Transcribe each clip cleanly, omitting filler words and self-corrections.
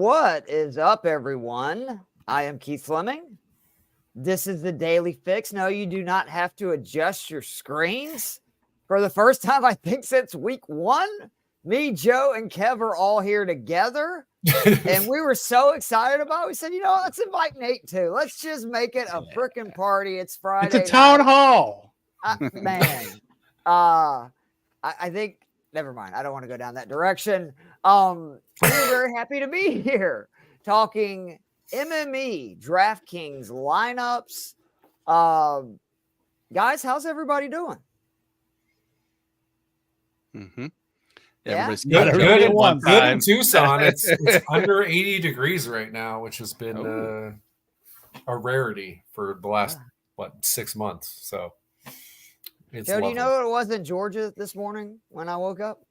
What is up, everyone? I am Keith Fleming. This is the Daily Fix. No, you do not have to adjust your screens. For the first time, I think, since week 1, me, Joe, and Kev are all here together. And we were so excited about it. We said, let's invite Nate too. Let's just make it a freaking party. It's Friday. It's a town hall. I think, never mind. I don't want to go down that direction. We're very happy to be here talking MME, DraftKings, lineups. Guys, how's everybody doing? Mm-hmm. Yeah. Good in Tucson. It's under 80 degrees right now, which has been a rarity for the last 6 months. So it's Joe, lovely. do you know what it was in Georgia this morning when I woke up?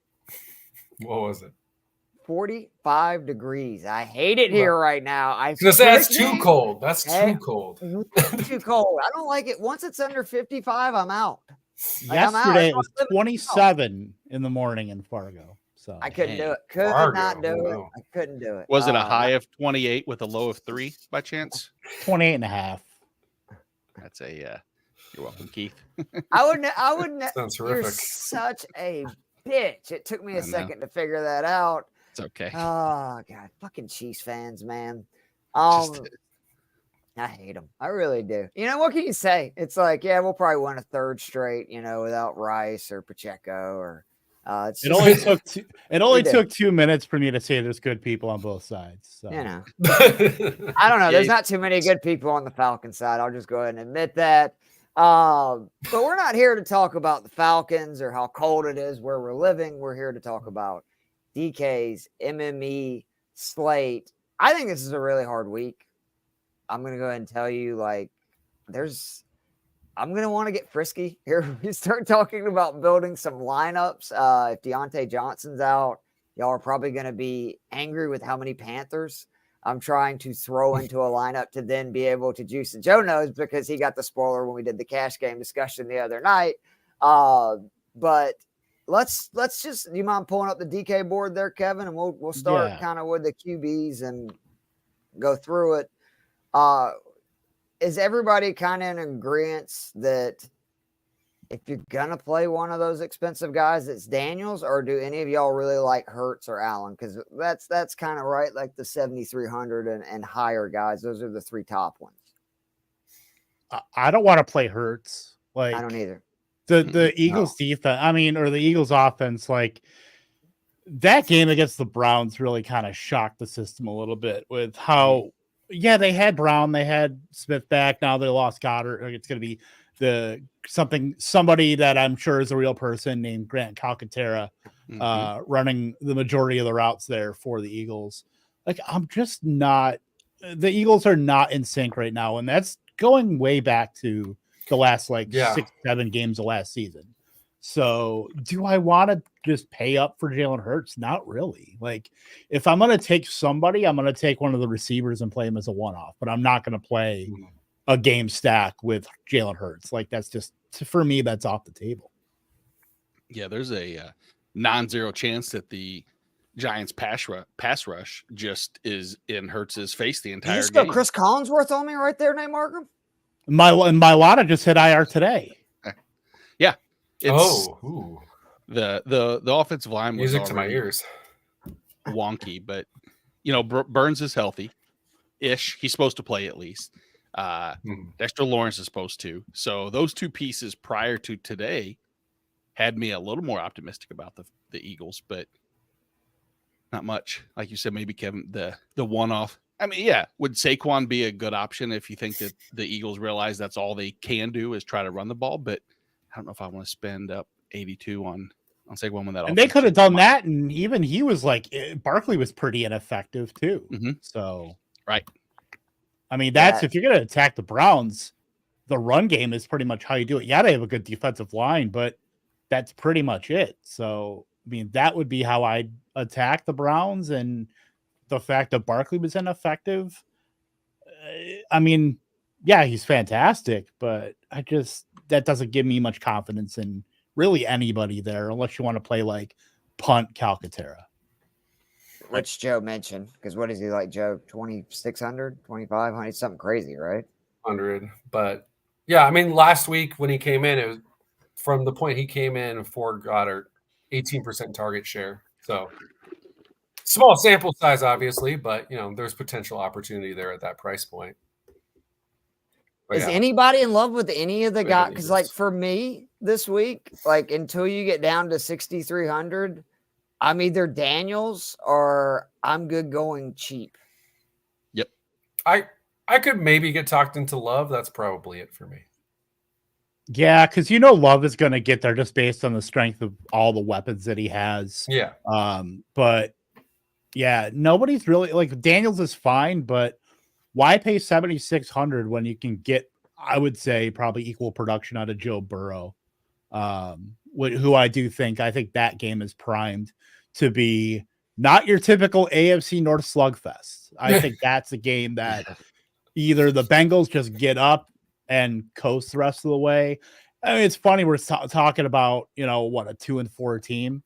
What was it? 45 degrees. I hate it here right now. Because that's too cold. That's too cold. Too cold. I don't like it. Once it's under 55, I'm out. Yesterday it was 27 in the morning in Fargo. So I couldn't do it. Not do it. I couldn't do it. Was it a high of 28 with a low of 3 by chance? 28 and a half. That's a you're welcome, Keith. I wouldn't. Sounds You're terrific. such a bitch. It took me a second to figure that out. It's okay. Oh God, fucking Chiefs fans, man. I hate them. I really do. What can you say? It's like, yeah, we'll probably win a third straight, without Rice or Pacheco or. It only took 2 minutes for me to say there's good people on both sides. So. I don't know. There's not too many good people on the Falcon side. I'll just go ahead and admit that. But we're not here to talk about the Falcons or how cold it is where we're living. We're here to talk about DK's MME slate. I think this is a really hard week. I'm going to go ahead and tell you, I'm going to want to get frisky here. We start talking about building some lineups. If Deontay Johnson's out, y'all are probably going to be angry with how many Panthers I'm trying to throw into a lineup to then be able to juice. And Joe knows because he got the spoiler when we did the cash game discussion the other night. But let's just, you mind pulling up the DK board there, Kevin? And we'll start kind of with the QBs and go through it. Is everybody kind of in agreement that if you're going to play one of those expensive guys, it's Daniels, or do any of y'all really like Hurts or Allen? Because that's kind of right, like the 7,300 and higher guys. Those are the 3 top ones. I don't want to play Hurts. I don't either. The Eagles defense, or the Eagles offense, that game against the Browns really kind of shocked the system a little bit with how, they had Brown, they had Smith back. Now they lost Goddard. It's going to be somebody that I'm sure is a real person named Grant Calcaterra running the majority of the routes there for the Eagles. I'm just not, the Eagles are not in sync right now. And that's going way back to the last 6-7 games of last season. So do I want to just pay up for Jalen Hurts? Not really. If I'm going to take somebody, I'm going to take one of the receivers and play him as a one-off, but I'm not going to play a game stack with Jalen Hurts. That's just, for me, that's off the table. Yeah, there's a non-zero chance that the Giants pass rush just is in Hurts's face the entire You just game. got Chris Collinsworth on me right there, Nate Markham? My Lotta just hit IR today. Yeah. The offensive line was music to my ears. wonky, but Burns is healthy-ish. He's supposed to play at least. Dexter Lawrence is supposed to. So those 2 pieces prior to today had me a little more optimistic about the Eagles, but not much. Like you said, maybe Kevin, the one-off. Would Saquon be a good option if you think that the Eagles realize that's all they can do is try to run the ball? But I don't know if I want to spend up 82 on Saquon when that. And they could have done that, and even he was Barkley was pretty ineffective too. Mm-hmm. So right. That's if you're going to attack the Browns, the run game is pretty much how you do it. Yeah, they have a good defensive line, but that's pretty much it. So, that would be how I'd attack the Browns, and the fact that Barkley was ineffective. He's fantastic, but that doesn't give me much confidence in really anybody there, unless you want to play punt Calcaterra. which Joe mentioned, because what is he like, Joe? 2,600, 2,500, something crazy, right? 100. But yeah, I mean, last week when he came in, it was from the point he came in, Ford Goddard, 18% target share. So small sample size, obviously, but there's potential opportunity there at that price point. But Is anybody in love with any of the guys? Because like Eagles. for me this week, like until you get down to 6,300, I'm either Daniels or I'm good going cheap. Yep. I could maybe get talked into Love. That's probably it for me. Yeah, because Love is going to get there just based on the strength of all the weapons that he has. Yeah. But yeah, nobody's really like Daniels is fine, but why pay 7,600 when you can get, I would say, probably equal production out of Joe Burrow, who I think that game is primed to be not your typical AFC North slugfest. I think that's a game that either the Bengals just get up and coast the rest of the way. I mean, it's funny we're talking about, a 2-4 team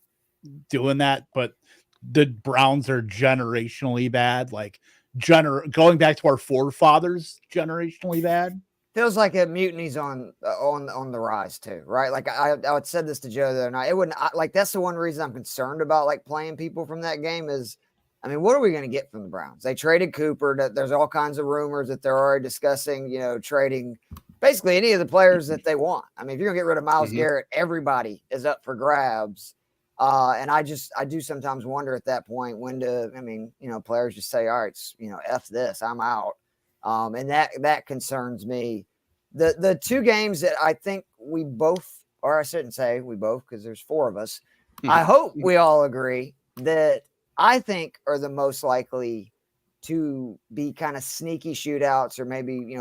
doing that, but the Browns are generationally bad. Like going back to our forefathers, generationally bad. Feels like a mutiny's on the rise too, right? Like I said this to Joe the other night. It wouldn't like that's the one reason I'm concerned about like playing people from that game is, I mean, what are we going to get from the Browns? They traded Cooper. There's all kinds of rumors that they're already discussing, trading basically any of the players that they want. I mean, if you're going to get rid of Myles Garrett, everybody is up for grabs. And I do sometimes wonder at that point players just say, all right, F this, I'm out. And that concerns me. The two games that I think we both, or I shouldn't say we both, because there's four of us. I hope we all agree that I think are the most likely to be kind of sneaky shootouts, or maybe,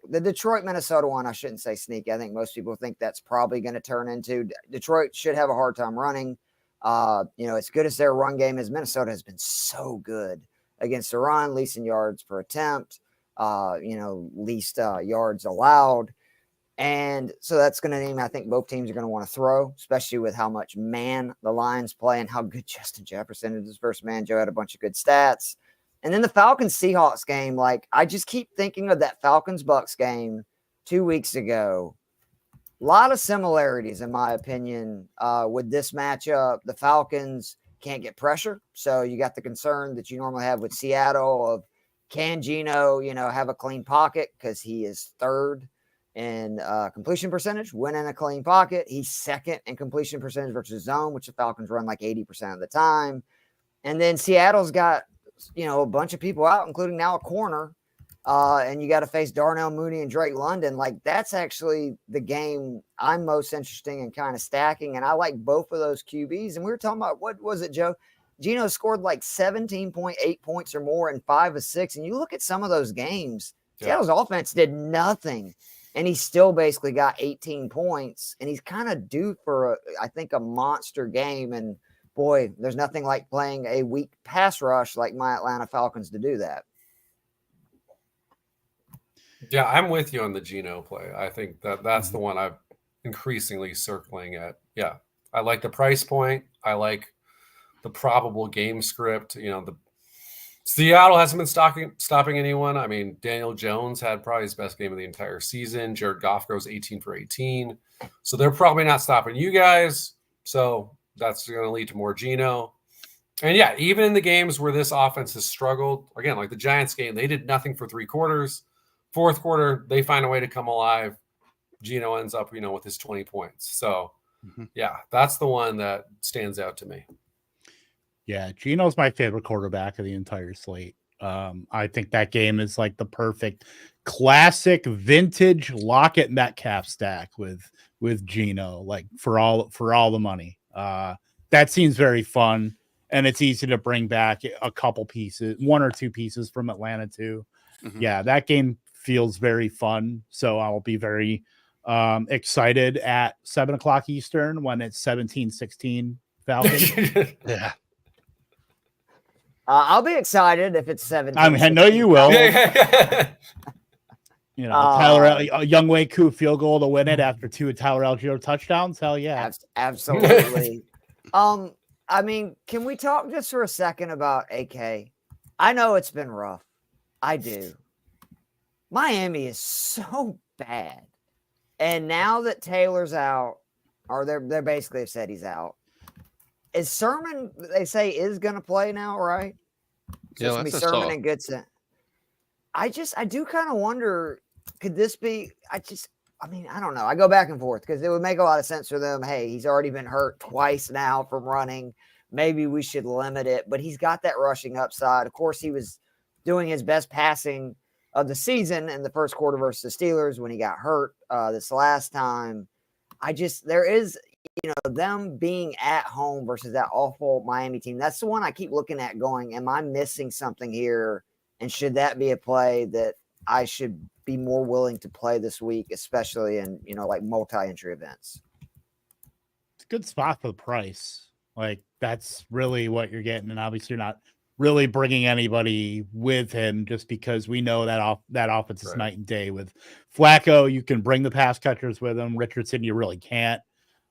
the Detroit, Minnesota one, I shouldn't say sneaky. I think most people think that's probably going to turn into Detroit should have a hard time running. As good as their run game is, Minnesota has been so good against the run, least in yards per attempt, least yards allowed. And so that's going to mean I think both teams are going to want to throw, especially with how much man the Lions play and how good Justin Jefferson is. His first man, Joe had a bunch of good stats. And then the Falcons-Seahawks game, like I just keep thinking of that Falcons-Bucks game 2 weeks ago. A lot of similarities, in my opinion, with this matchup. The Falcons can't get pressure. So you got the concern that you normally have with Seattle of can Geno, have a clean pocket because he is third in completion percentage when in a clean pocket. He's second in completion percentage versus zone, which the Falcons run like 80% of the time. And then Seattle's got, a bunch of people out, including now a corner. And you got to face Darnell Mooney and Drake London. Like that's actually the game I'm most interested in kind of stacking. And I like both of those QBs. And we were talking about, what was it, Joe? Geno scored like 17.8 points or more in 5 of 6. And you look at some of those games, Seattle's offense did nothing. And he still basically got 18 points. And he's kind of due for, I think, a monster game. And boy, there's nothing like playing a weak pass rush like my Atlanta Falcons to do that. Yeah, I'm with you on the Geno play. I think that's the one I'm increasingly circling at. Yeah, I like the price point. I like the probable game script. The Seattle hasn't been stopping anyone. I mean, Daniel Jones had probably his best game of the entire season. Jared Goff goes 18 for 18. So they're probably not stopping you guys. So that's going to lead to more Geno. And yeah, even in the games where this offense has struggled, again, like the Giants game, they did nothing for 3 quarters. Fourth quarter, they find a way to come alive. Geno ends up, with his 20 points. So, yeah, that's the one that stands out to me. Yeah, Geno's my favorite quarterback of the entire slate. I think that game is like the perfect classic vintage Lockett Metcalf stack with Geno, like for all the money. That seems very fun, and it's easy to bring back a couple pieces, 1 or 2 pieces from Atlanta too. Yeah, that game feels very fun. So I'll be very excited at 7:00 Eastern when it's 17-16 Falcons. Yeah. I'll be excited if it's 17. I know you will. Tyler Younghoe Koo field goal to win it after 2 Tyler Algier touchdowns. Hell yeah. Absolutely. I mean, can we talk just for a second about AK? I know it's been rough. I do. Miami is so bad. And now that Taylor's out, or they're basically said he's out. Is Sermon, they say, is going to play now, right? So Yeah, it's going to be Sermon and Goodson. I do kind of wonder, could this be, I don't know. I go back and forth because it would make a lot of sense for them. Hey, he's already been hurt twice now from running. Maybe we should limit it, but he's got that rushing upside. Of course, he was doing his best passing of the season in the first quarter versus the Steelers when he got hurt this last time. There is, them being at home versus that awful Miami team. That's the one I keep looking at going, am I missing something here? And should that be a play that I should be more willing to play this week, especially in, like multi-entry events? It's a good spot for the price. Like, that's really what you're getting. And obviously you're not really bringing anybody with him just because we know that offense is night and day. With Flacco, you can bring the pass catchers with him. Richardson, you really can't.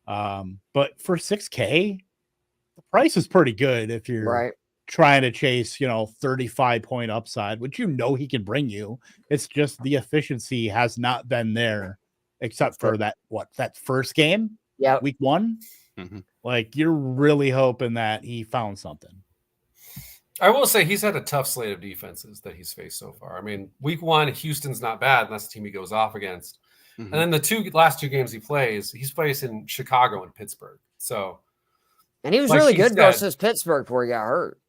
But for 6K, the price is pretty good if you're trying to chase, 35-point upside, which he can bring you. It's just the efficiency has not been there except for that first game, week 1. Mm-hmm. Like, you're really hoping that he found something. I will say he's had a tough slate of defenses that he's faced so far. I mean, week 1, Houston's not bad, and that's the team he goes off against. Mm-hmm. And then the last two games he plays, he's facing Chicago and Pittsburgh. So, and he was really good versus Pittsburgh before he got hurt.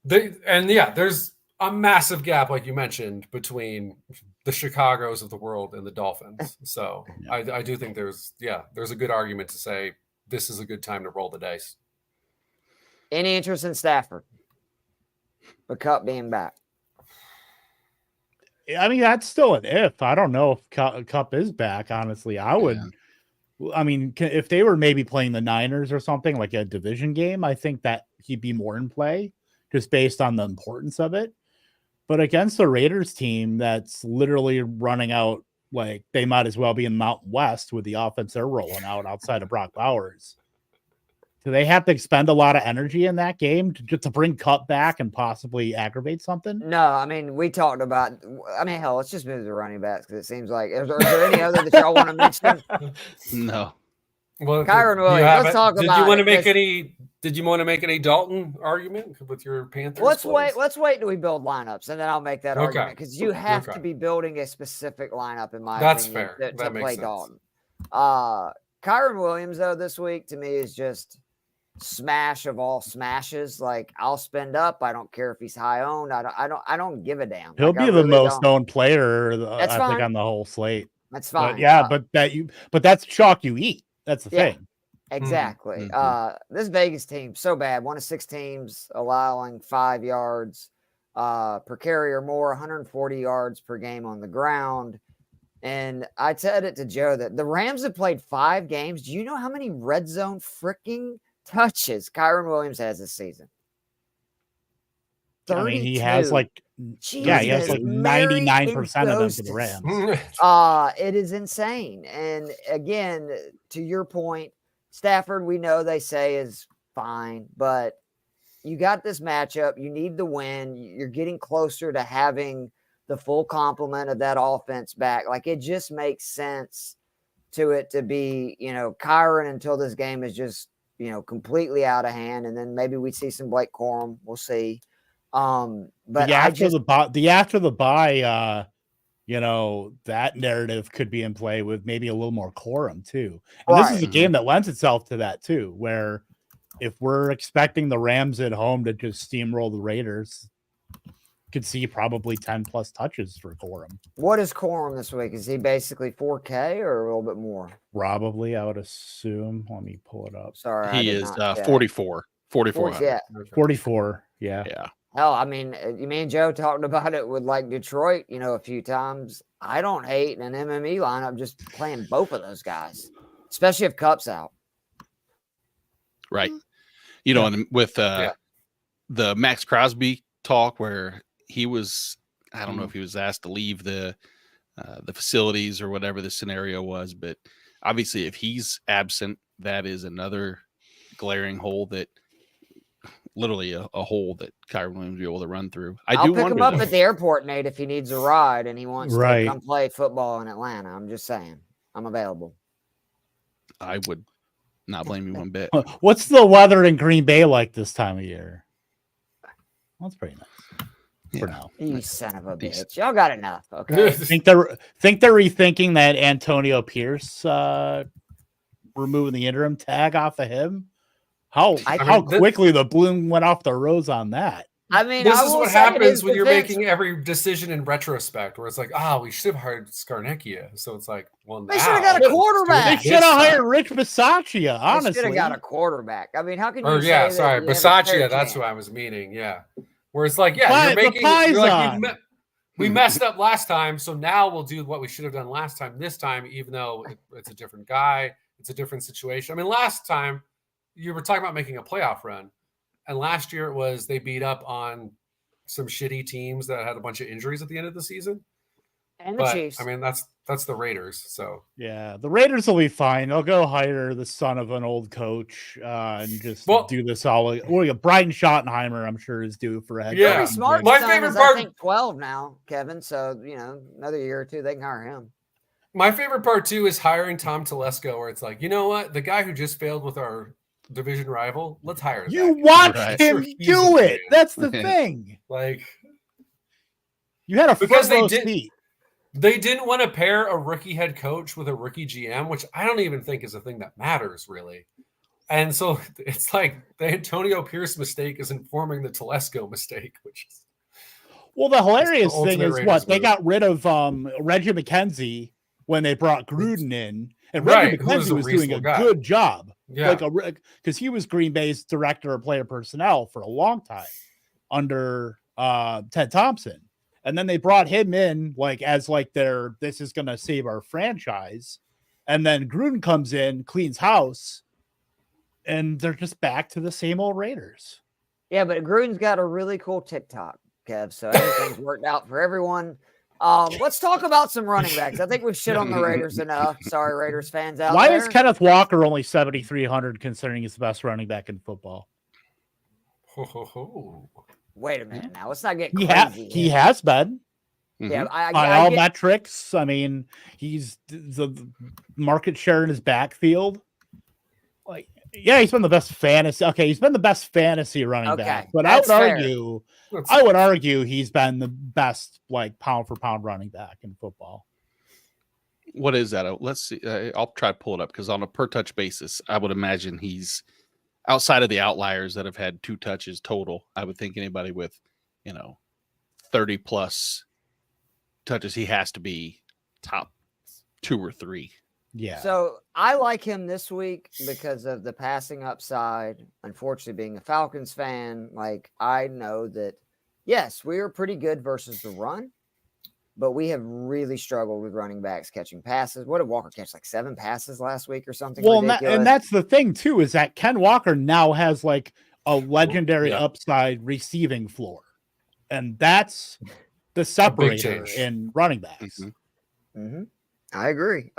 There's a massive gap, like you mentioned, between the Chicagos of the world and the Dolphins. So I do think there's a good argument to say this is a good time to roll the dice. Any interest in Stafford? The Cup being back. I mean, that's still an if. I don't know if Cup is back, honestly. I would. I mean, if they were maybe playing the Niners or something, like a division game, I think that he'd be more in play just based on the importance of it. But against the Raiders team that's literally running out, like, they might as well be in Mountain West with the offense they're rolling out outside of Brock Bowers. Do they have to expend a lot of energy in that game to bring Cup back and possibly aggravate something? No, I mean, we talked about, hell, let's just move to running backs because it seems like, is there any other that y'all want to mention? No. Well, Kyron Williams, let's talk about Did you want to make any Dalton argument with your Panthers? Let's wait till we build lineups, and then I'll make that argument because you have to be building a specific lineup, in my opinion, to play Dalton. Kyron Williams, though, this week to me is just smash of all smashes. Like, I'll spend up. I don't care if he's high owned. I don't give a damn. He'll be the most owned player, I think, on the whole slate. That's fine. But that's chalk you eat. That's the thing. Exactly. This Vegas team, so bad. 1 of 6 teams allowing 5 yards per carry or more, 140 yards per game on the ground. And I said it to Joe that the Rams have played 5 games. Do you know how many red zone freaking touches Kyron Williams has this season? 32. I mean, he has like 99% of them for the Rams. It is insane. And again, to your point, Stafford, we know they say is fine, but you got this matchup. You need the win. You're getting closer to having the full complement of that offense back. Like, it just makes sense to it to be, Kyron until this game is just, completely out of hand. And then maybe we see some Blake Corum. We'll see. But after the bye, that narrative could be in play with maybe a little more Corum too. And this is a game that lends itself to that too, where if we're expecting the Rams at home to just steamroll the Raiders, could see probably 10 plus touches for Corum. What is Corum this week? Is he basically 4K or a little bit more? Probably, I would assume. Let me pull it up. Sorry, he is 44. 44. 44. Yeah. Hell, I mean, me and Joe talked about it with like Detroit, a few times. I don't hate an MME lineup just playing both of those guys, especially if Cup's out. Right. And with the Max Crosby talk where he was, I don't know if he was asked to leave the facilities or whatever the scenario was, but obviously if he's absent, that is another glaring hole that literally a hole that Kyron Williams will be able to run through. I'll do pick wonder him up though, at the airport, Nate, if he needs a ride and he wants Right. to come play football in Atlanta. I'm just saying, I'm available. I would not blame you one bit. What's the weather in Green Bay like this time of year? Well, that's pretty nice for now. You son of a Decent. bitch. Y'all got enough, okay? Think they're rethinking that Antonio Pierce removing the interim tag off of him? How quickly the bloom went off the rose on that. I mean, This I is will what say in happens his when you're defense- making every decision in retrospect, where it's like, we should have hired Skarnecchia. So it's like, well, They should have got a quarterback. They should have hired Rich Bisaccia, honestly. They should have got a quarterback. I mean, how can you Or say yeah, that sorry, you have a fair Bisaccia. That's chance? who I was meaning. Yeah, where it's like, you're The making. You're like, Pison. we messed up last time, so now we'll do what we should have done last time. This time, even though it's a different guy, it's a different situation. I mean, last time you were talking about making a playoff run, and last year it was they beat up on some shitty teams that had a bunch of injuries at the end of the season. And the Chiefs. I mean, that's the Raiders. So yeah, the Raiders will be fine. They'll go hire the son of an old coach and just do this all. Brian Schottenheimer, I'm sure, is due for a head. Yeah. Pretty smart. My son favorite is, part- I think 12 now, Kevin. So another year or two, they can hire him. my favorite part too is hiring Tom Telesco, where it's like, you know what, the guy who just failed with our division rival, let's hire that You guy. watched Right. him Sure, he's do a it. man. That's the thing. Like, You had a Because front row they did- seat. they didn't want to pair a rookie head coach with a rookie GM, which I don't even think is a thing that matters really. And so it's like the Antonio Pierce mistake is informing the Telesco mistake, which is Well, the hilarious the thing ultimate is Raiders they move. got rid of Reggie McKenzie when they brought Gruden in, and Right, Reggie who was McKenzie a was doing a reasonable guy. good job. yeah. Because he was Green Bay's director of player personnel for a long time under Ted Thompson, and then they brought him in as this is going to save our franchise, and then Gruden comes in, cleans house, and they're just back to the same old Raiders. Yeah, but Gruden's got a really cool TikTok, Kev. So everything's worked out for everyone. Let's talk about some running backs. I think we've shit on the Raiders enough. Sorry, Raiders fans out Why there. is Kenneth Walker only 7,300 considering he's the best running back in football? Ho, ho, ho. Wait a minute now. Let's not get He crazy. he here. has been. Yeah, Mhm. By I all get, metrics. I mean, he's the market share in his backfield. He's been the best fantasy. Okay, he's been the best fantasy running Okay, back, but that's fair. I I would argue he's been the best pound for pound running back in football. What is that? Let's see. I'll try to pull it up because on a per touch basis, I would imagine he's outside of the outliers that have had 2 touches total. I would think anybody with 30 plus touches, he has to be top 2 or 3. Yeah. So I like him this week because of the passing upside. Unfortunately, being a Falcons fan, I know that, yes, we are pretty good versus the run, but we have really struggled with running backs catching passes. What did Walker catch? 7 passes last week or something? Well, ridiculous? and that's the thing too, is that Ken Walker now has a legendary Yeah. upside receiving floor, and that's the separator change. in running backs. Mhm. Mm-hmm. I agree.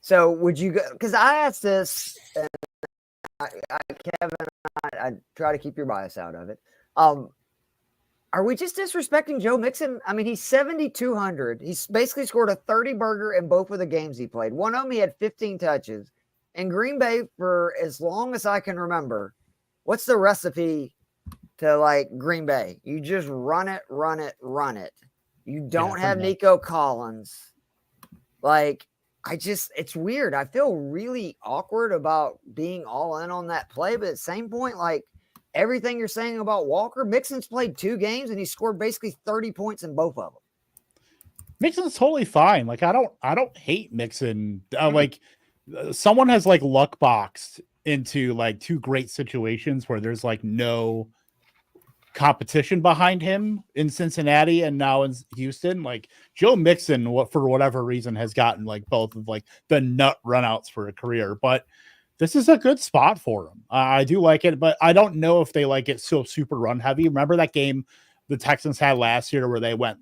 So would you go? Because I asked this, and Kevin, I try to keep your bias out of it. Are we just disrespecting Joe Mixon? I mean, he's 7,200. He's basically scored a 30 burger in both of the games he played. One of them, he had 15 touches. In Green Bay, for as long as I can remember, what's the recipe to Green Bay? You just run it, run it, run it. You don't have pretty much. Nico Collins. It's weird. I feel really awkward about being all in on that play, but at the same point, everything you're saying about Walker, Mixon's played 2 games and he scored basically 30 points in both of them. Mixon's totally fine. I don't hate Mixon. Someone has luck boxed into 2 great situations where there's no competition behind him in Cincinnati and now in Houston. Joe Mixon, for whatever reason, has gotten both of the nut runouts for a career, but this is a good spot for him. I do like it, but I don't know if they it so super run heavy. Remember that game the Texans had last year where they went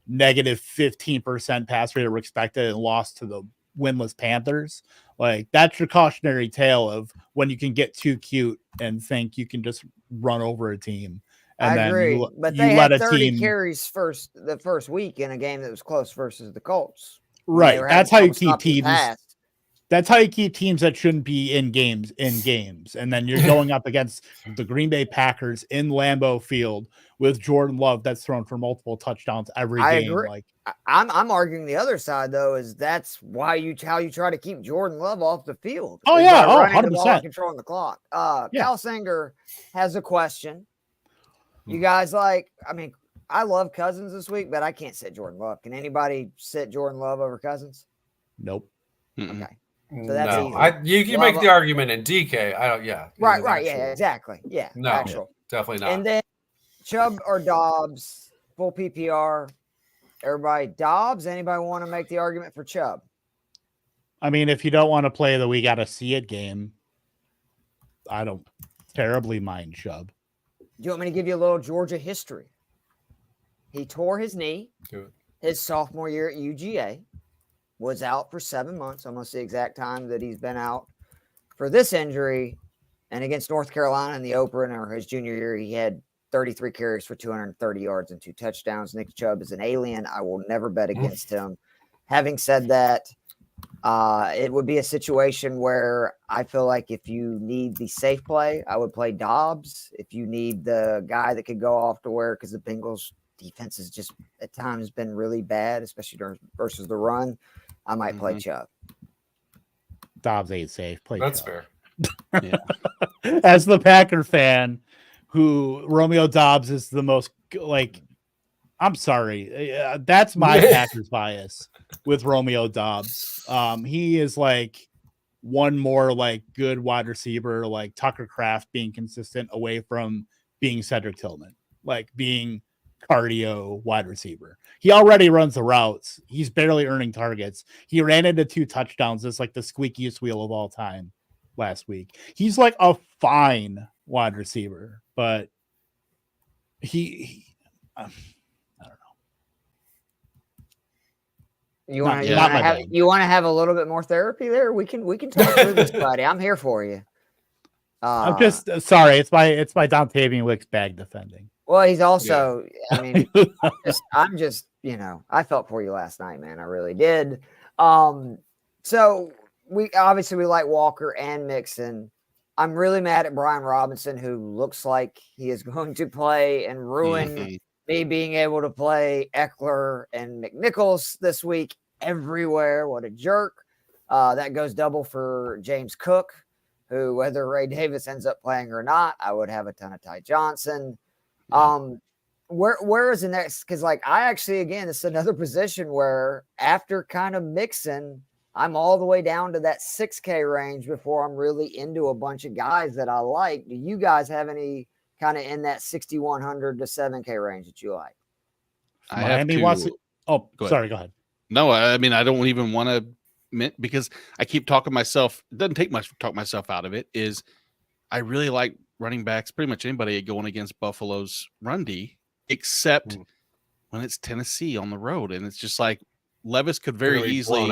negative 15% pass rate expected and lost to the winless Panthers. Like, that's your cautionary tale of when you can get too cute and think you can just run over a team. And I then agree, but you they let had a 30 team carries the first week in a game that was close versus the Colts. right. That's how you keep teams. Pass. That's how you keep teams that shouldn't be in games. And then you're going up against the Green Bay Packers in Lambeau Field with Jordan Love that's thrown for multiple touchdowns every game. Agree. Like, I'm arguing the other side though, is that's why how you try to keep Jordan Love off the field. Oh yeah, running 100%. the ball and controlling the clock. Cal Sanger has a question. You guys I love Cousins this week, but I can't sit Jordan Love. Can anybody sit Jordan Love over Cousins? Nope. Mm-mm. Okay. So that's easy. You make the argument in DK. I don't. Yeah. Right. Yeah. Exactly. Yeah. No. Actual. Definitely not. And then Chubb or Dobbs, full PPR. Everybody, Dobbs. Anybody want to make the argument for Chubb? I mean, if you don't want to play the we gotta see it game, I don't terribly mind Chubb. Do you want me to give you a little Georgia history? He tore his knee his sophomore year at UGA. Was out for 7 months, almost the exact time that he's been out for this injury. And against North Carolina in the opener, his junior year, he had 33 carries for 230 yards and 2 touchdowns. Nick Chubb is an alien. I will never bet against him. Having said that, it would be a situation where I feel like if you need the safe play, I would play Dobbs. If you need the guy that could go off to where, because the Bengals defense has just at times been really bad, especially versus the run, I might play Chubb. Dobbs ain't safe. Play That's Chubb. fair. Yeah. As the Packer fan, who Romeo Dobbs is the most I'm sorry, that's my Packers bias with Romeo Dobbs. He is like one more like good wide receiver, like Tucker Kraft being consistent away from being Cedric Tillman, like being cardio wide receiver. He already runs the routes. He's barely earning targets. He ran into 2 touchdowns. It's like the squeakiest wheel of all time last week. He's like a fine wide receiver, but he I don't know. You want to have a little bit more therapy there? We can talk through this, buddy. I'm here for you. I'm just sorry. It's my Dontavian Wicks bag defending. Well, he's also, I mean, I'm just, I felt for you last night, man. I really did. So we like Walker and Mixon. I'm really mad at Brian Robinson, who looks like he is going to play and ruin me being able to play Eckler and McNichols this week everywhere. What a jerk. That goes double for James Cook, who, whether Ray Davis ends up playing or not, I would have a ton of Ty Johnson. Where is the next? Because I actually, again, it's another position where after kind of mixing, I'm all the way down to that 6K range before I'm really into a bunch of guys that I like. Do you guys have any kind of in that 6,100 to 7K range that you like? Sorry, go ahead. No, I mean, I don't even want to, because I keep talking myself. It doesn't take much to talk myself out of it. Is I really like running backs, pretty much anybody going against Buffalo's run D, except when it's Tennessee on the road. And it's just like Levis could very easily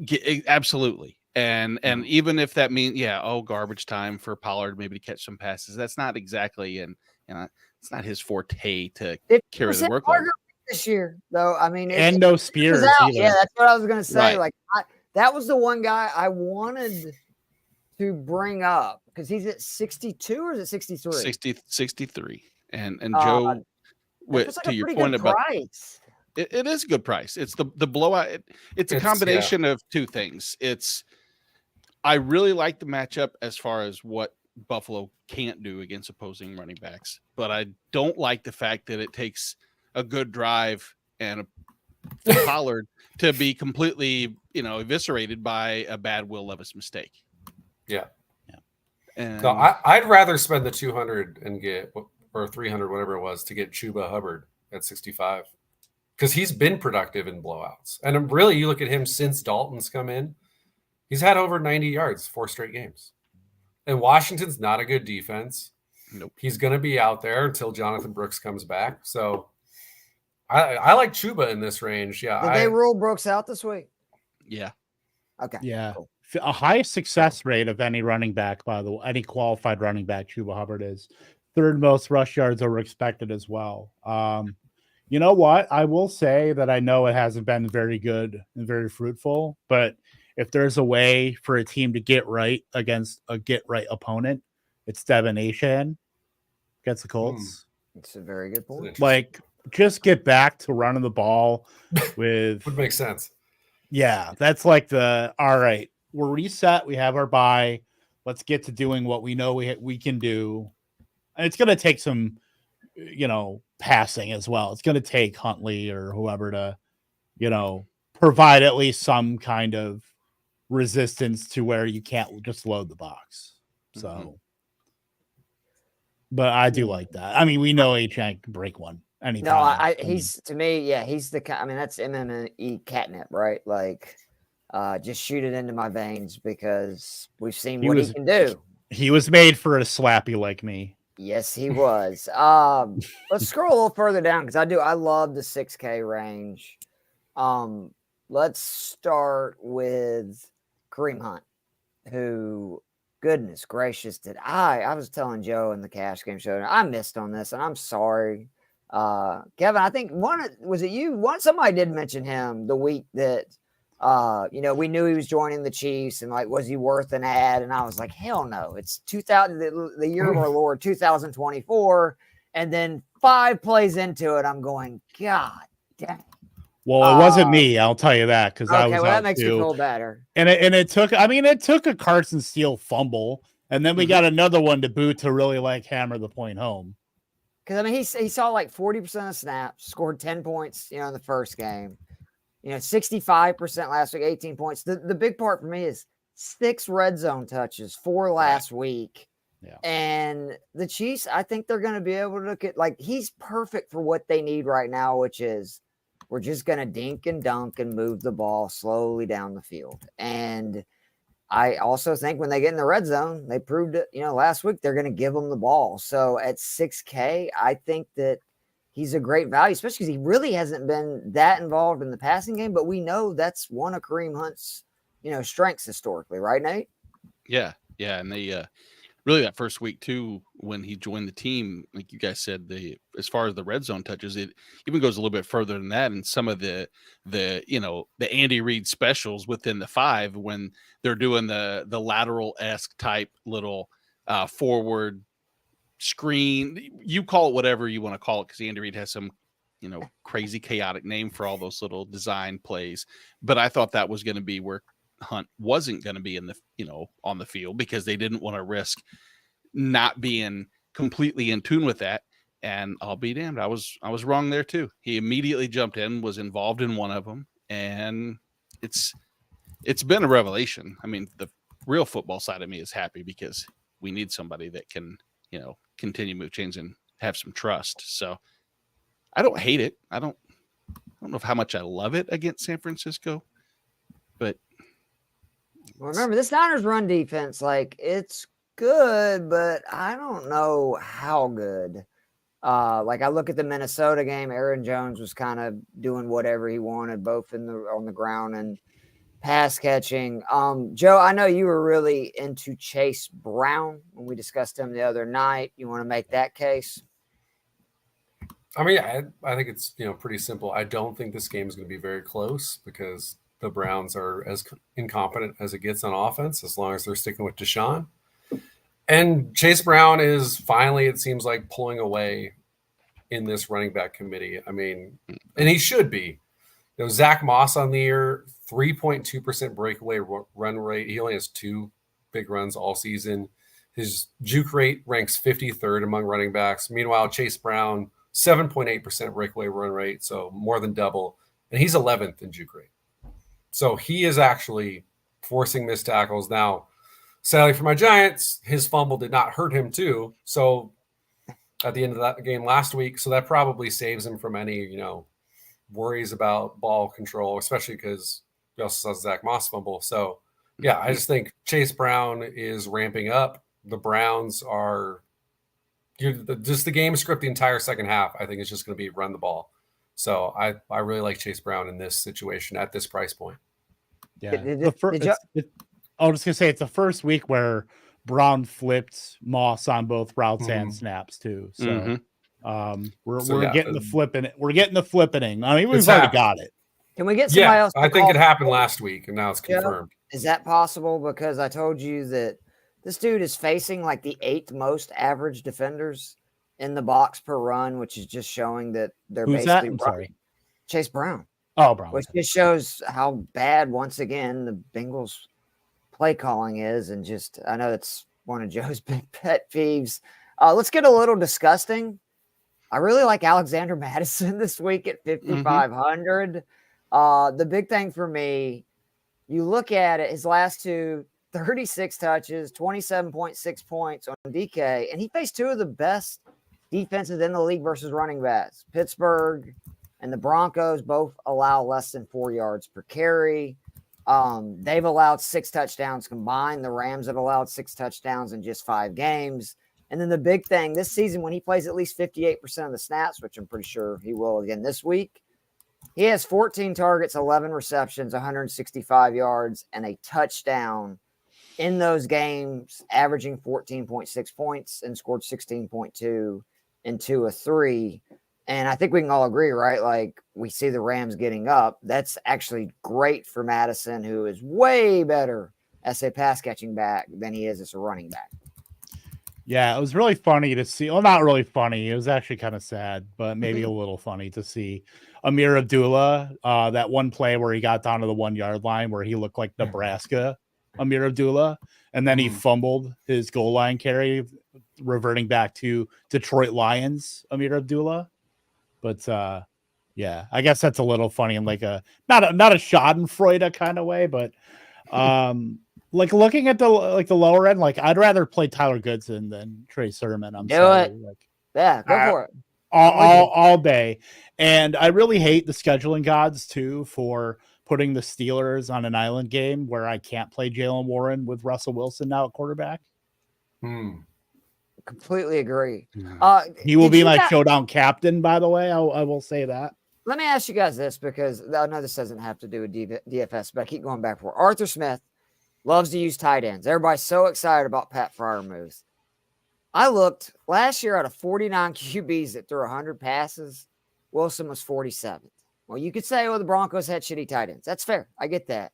get absolutely. And even if that means, garbage time for Pollard maybe to catch some passes. That's not exactly, and it's not his forte to carry the workload this year, though. I mean, and no Spears. Yeah, that's what I was going to say. Right. That was the one guy I wanted to bring up because he's at 62 or is it 63? 63. And Joe, to your point about price. It is a good price. It's the blowout. It's a combination of two things. I really like the matchup as far as what Buffalo can't do against opposing running backs, but I don't like the fact that it takes a good drive and a Pollard to be completely, eviscerated by a bad Will Levis mistake. Yeah. And so I'd rather spend the 200 and get, or 300, whatever it was, to get Chuba Hubbard at 65 because he's been productive in blowouts. And really, you look at him since Dalton's come in, he's had over 90 yards 4 straight games. And Washington's not a good defense. Nope. He's going to be out there until Jonathan Brooks comes back. So I like Chuba in this range. Yeah. Did they rule Brooks out this week? Yeah. Okay. Yeah. Cool. A highest success rate of any running back, by the way, any qualified running back, Chuba Hubbard is. Third most rush yards over expected as well. You know what? I will say that I know it hasn't been very good and very fruitful, but if there's a way for a team to get right against a get right opponent, it's Devin Achane against the Colts. It's a very good point. Like, just get back to running the ball with. Would make sense. Yeah, that's like all right, we're reset. We have our bye. Let's get to doing what we know we can do. And it's going to take some, passing as well. It's going to take Huntley or whoever to, provide at least some kind of resistance to where you can't just load the box. So, but I do like that. I mean, we know Achane can break one anytime. No, he's to me, yeah, he's the. I mean, that's MMA catnip, right? Like, just shoot it into my veins because we've seen what he can do. He was made for a slappy like me. Yes, he was. Let's scroll a little further down because I love the 6K range. Let's start with Kareem Hunt, who, goodness gracious, I was telling Joe in the cash game show, I missed on this, and I'm sorry. Kevin, I think was it you? Somebody did mention him the week that we knew he was joining the Chiefs, and like, was he worth an ad? And I was like, hell no, it's 2000, the year of our Lord, 2024. And then 5 plays into it, I'm going, God dang. Well, it wasn't me, I'll tell you that, because I was well, out that makes too. me feel better. And it took a Carson Steele fumble, and then we got another one to boot to really like hammer the point home. Because I mean, he saw like 40% of snaps, scored 10 points, in the first game. 65% last week, 18 points. The big part for me is 6 red zone touches, 4 last week. Yeah. And the Chiefs, I think they're going to be able to look at, like, he's perfect for what they need right now, which is we're just going to dink and dunk and move the ball slowly down the field. And I also think when they get in the red zone, they proved it, last week, they're going to give them the ball. So at 6K, I think that he's a great value, especially because he really hasn't been that involved in the passing game, but we know that's one of Kareem Hunt's, strengths historically, right, Nate? Yeah. And they really that first week too, when he joined the team, like you guys said, as far as the red zone touches, it even goes a little bit further than that. And some of the Andy Reid specials within the 5, when they're doing the lateral-esque type little forward screen, you call it whatever you want to call it, because Andy Reid has some crazy chaotic name for all those little design plays. But I thought that was going to be where Hunt wasn't going to be in the on the field, because they didn't want to risk not being completely in tune with that. And I'll be damned, I was wrong there too. He immediately jumped in, was involved in one of them, and it's been a revelation. I mean, the real football side of me is happy because we need somebody that can continue move chains and have some trust. So I don't hate it. I don't know how much I love it against San Francisco, but remember, this Niners run defense, like, it's good, but I don't know how good. Like, I look at the Minnesota game, Aaron Jones was kind of doing whatever he wanted, both on the ground and pass catching. Joe, I know you were really into Chase Brown when we discussed him the other night. You want to make that case? I mean, I think it's pretty simple. I don't think this game is going to be very close because the Browns are as incompetent as it gets on offense, as long as they're sticking with Deshaun. And Chase Brown is finally, it seems like, pulling away in this running back committee. I mean, and he should be. Zach Moss on the year, 3.2% breakaway run rate. He only has 2 big runs all season. His juke rate ranks 53rd among running backs. Meanwhile, Chase Brown, 7.8% breakaway run rate, so more than double. And he's 11th in juke rate. So he is actually forcing missed tackles. Now, sadly for my Giants, his fumble did not hurt him too. So at the end of that game last week, so that probably saves him from any, worries about ball control, especially because we also saw Zach Moss fumble. So yeah, I just think Chase Brown is ramping up. The Browns are just the game script the entire second half. I think it's just going to be run the ball. So I really like Chase Brown in this situation at this price point. Yeah. I was just gonna say it's the first week where Brown flipped Moss on both routes and snaps too. So we're getting the flipping. We're getting the flipping. I mean, we've already got it. Can we get somebody else? I think it happened last week, and now it's confirmed. Is that possible? Because I told you that this dude is facing like the 8th most average defenders in the box per run, which is just showing that they're Who's basically that? I'm sorry. Chase Brown. Oh, Brown. Which just shows how bad, once again, the Bengals play calling is. And just, I know it's one of Joe's big pet peeves. Let's get a little disgusting. I really like Alexander Madison this week at 5,500. The big thing for me, you look at it, his last two, 36 touches, 27.6 points on DK, and he faced two of the best defenses in the league versus running backs. Pittsburgh and the Broncos both allow less than 4 yards per carry. They've allowed 6 touchdowns combined. The Rams have allowed 6 touchdowns in just 5 games. And then the big thing this season, when he plays at least 58% of the snaps, which I'm pretty sure he will again this week, he has 14 targets, 11 receptions, 165 yards, and a touchdown in those games, averaging 14.6 points and scored 16.2 in 2 of 3. And I think we can all agree, right? Like, we see the Rams getting up. That's actually great for Madison, who is way better as a pass catching back than he is as a running back. Yeah, it was really funny to see. Well, not really funny. It was actually kind of sad, but maybe a little funny to see Amir Abdullah, that one play where he got down to the 1 yard line where he looked like Nebraska Amir Abdullah, and then he fumbled his goal line carry, reverting back to Detroit Lions Amir Abdullah. But yeah, I guess that's a little funny in like a not a Schadenfreude kind of way, but like looking at the lower end, like I'd rather play Tyler Goodson than Trey Sermon. I'm sorry. Like, yeah, go for it. All day. And I really hate the scheduling gods too for putting the Steelers on an island game where I can't play Jalen Warren with Russell Wilson now at quarterback. Completely agree. He will be my showdown captain, by the way. I will say that. Let me ask you guys this, because I know this doesn't have to do with DFS, but I keep going back for Arthur Smith loves to use tight ends. Everybody's so excited about Pat Freiermuth. I looked last year out of 49 QBs that threw 100 passes, Wilson was 47th. Well, you could say, oh, the Broncos had shitty tight ends. That's fair. I get that.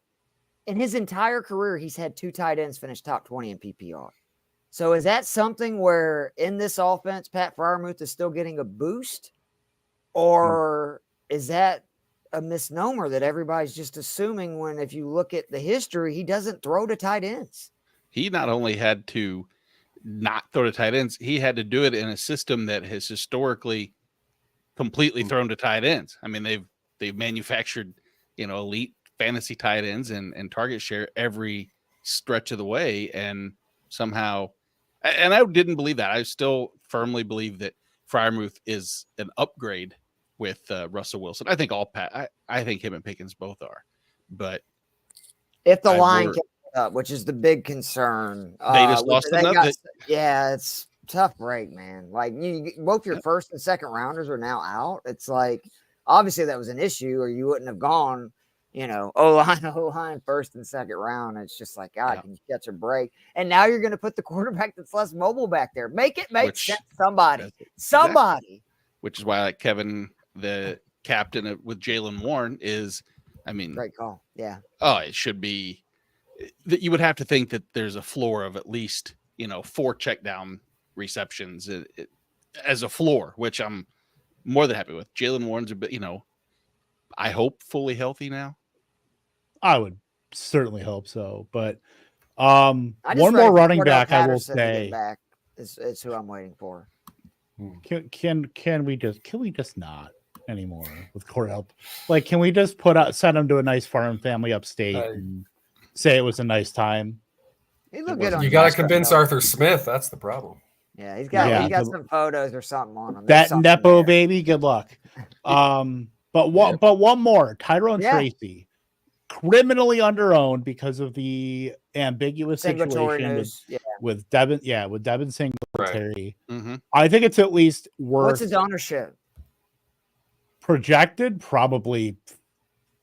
In his entire career, he's had 2 tight ends finish top 20 in PPR. So is that something where in this offense, Pat Freiermuth is still getting a boost? Or is that a misnomer that everybody's just assuming when, if you look at the history, he doesn't throw to tight ends? He not only had to not throw to tight ends, he had to do it in a system that has historically completely thrown to tight ends. I mean, they've manufactured, elite fantasy tight ends and target share every stretch of the way. And somehow, and I didn't believe that. I still firmly believe that Freiermuth is an upgrade with Russell Wilson. I think I think him and Pickens both are, but if the line gets up, which is the big concern, they just lost another. Yeah, it's tough break, man. Like both your first and second rounders are now out. It's like obviously that was an issue, or you wouldn't have gone. O-line, first and second round. It's just like, God, can you catch a break? And now you're going to put the quarterback that's less mobile back there. Make sense. Somebody. Exactly. Which is why, like Kevin, the captain with Jalen Warren is, great call. Yeah. Oh, it should be that you would have to think that there's a floor of at least, 4 check down receptions as a floor, which I'm more than happy with. Jalen Warren's a bit, I hope fully healthy now. I would certainly hope so, but one more running back I will say is who I'm waiting for. Can we just not anymore with Cordell? Like, can we just send him to a nice farm family upstate and say it was a nice time? He looked good on you got to convince Arthur Smith. That's the problem. Yeah, he's got some photos or something on him. That Nepo baby. Good luck. But one more, Tyrone Tracy, criminally underowned because of the ambiguous situation with Devin Singletary. Right. I think it's at least worth. What's his ownership? Projected probably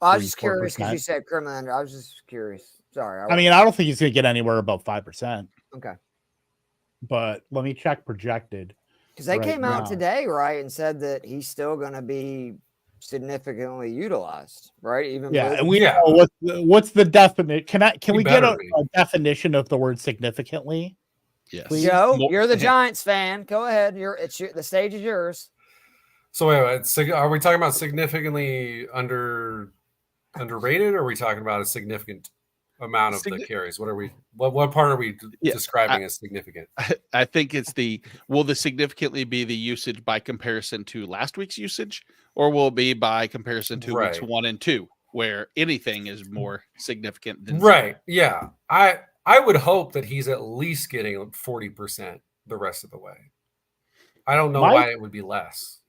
I was just curious because 3-4%. you said criminal. I was just curious. Sorry. I mean, I don't think he's going to get anywhere above 5%. Okay. But let me check projected. Because they right came out now. today, right, and said that he's still going to be significantly utilized, right? Even Yeah, with- and we Yeah. know what's the definite. Can He we get better a be. definition of the word significantly? Yes. Please? Joe, More- you're the Giants fan. Go ahead. The stage is yours. So wait, are we talking about significantly underrated, or are we talking about a significant amount of the carries? What are we? What part are we describing as significant? I think it's will the significantly be the usage by comparison to last week's usage, or will it be by comparison to weeks Right. 1 and 2, where anything is more significant than Right. Yeah. I would hope that he's at least getting 40% the rest of the way. I don't know why it would be less.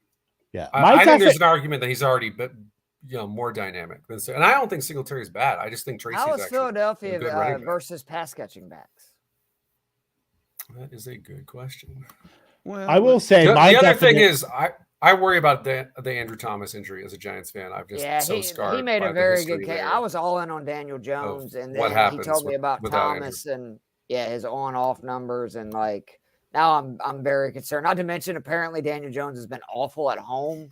Yeah, I think there's an argument that he's already more dynamic than, and I don't think Singletary is bad. I just think Tracy's How is actually a good Philadelphia running back. versus pass catching backs? That is a good question. Well, I will say The my other thing definition is I worry about the Andrew Thomas injury as a Giants fan. I'm just so scarred. He made by a the very history good case. there. I was all in on Daniel Jones, and what then he happens told me about without Thomas and his on-off numbers, and like now I'm very concerned. Not to mention, apparently Daniel Jones has been awful at home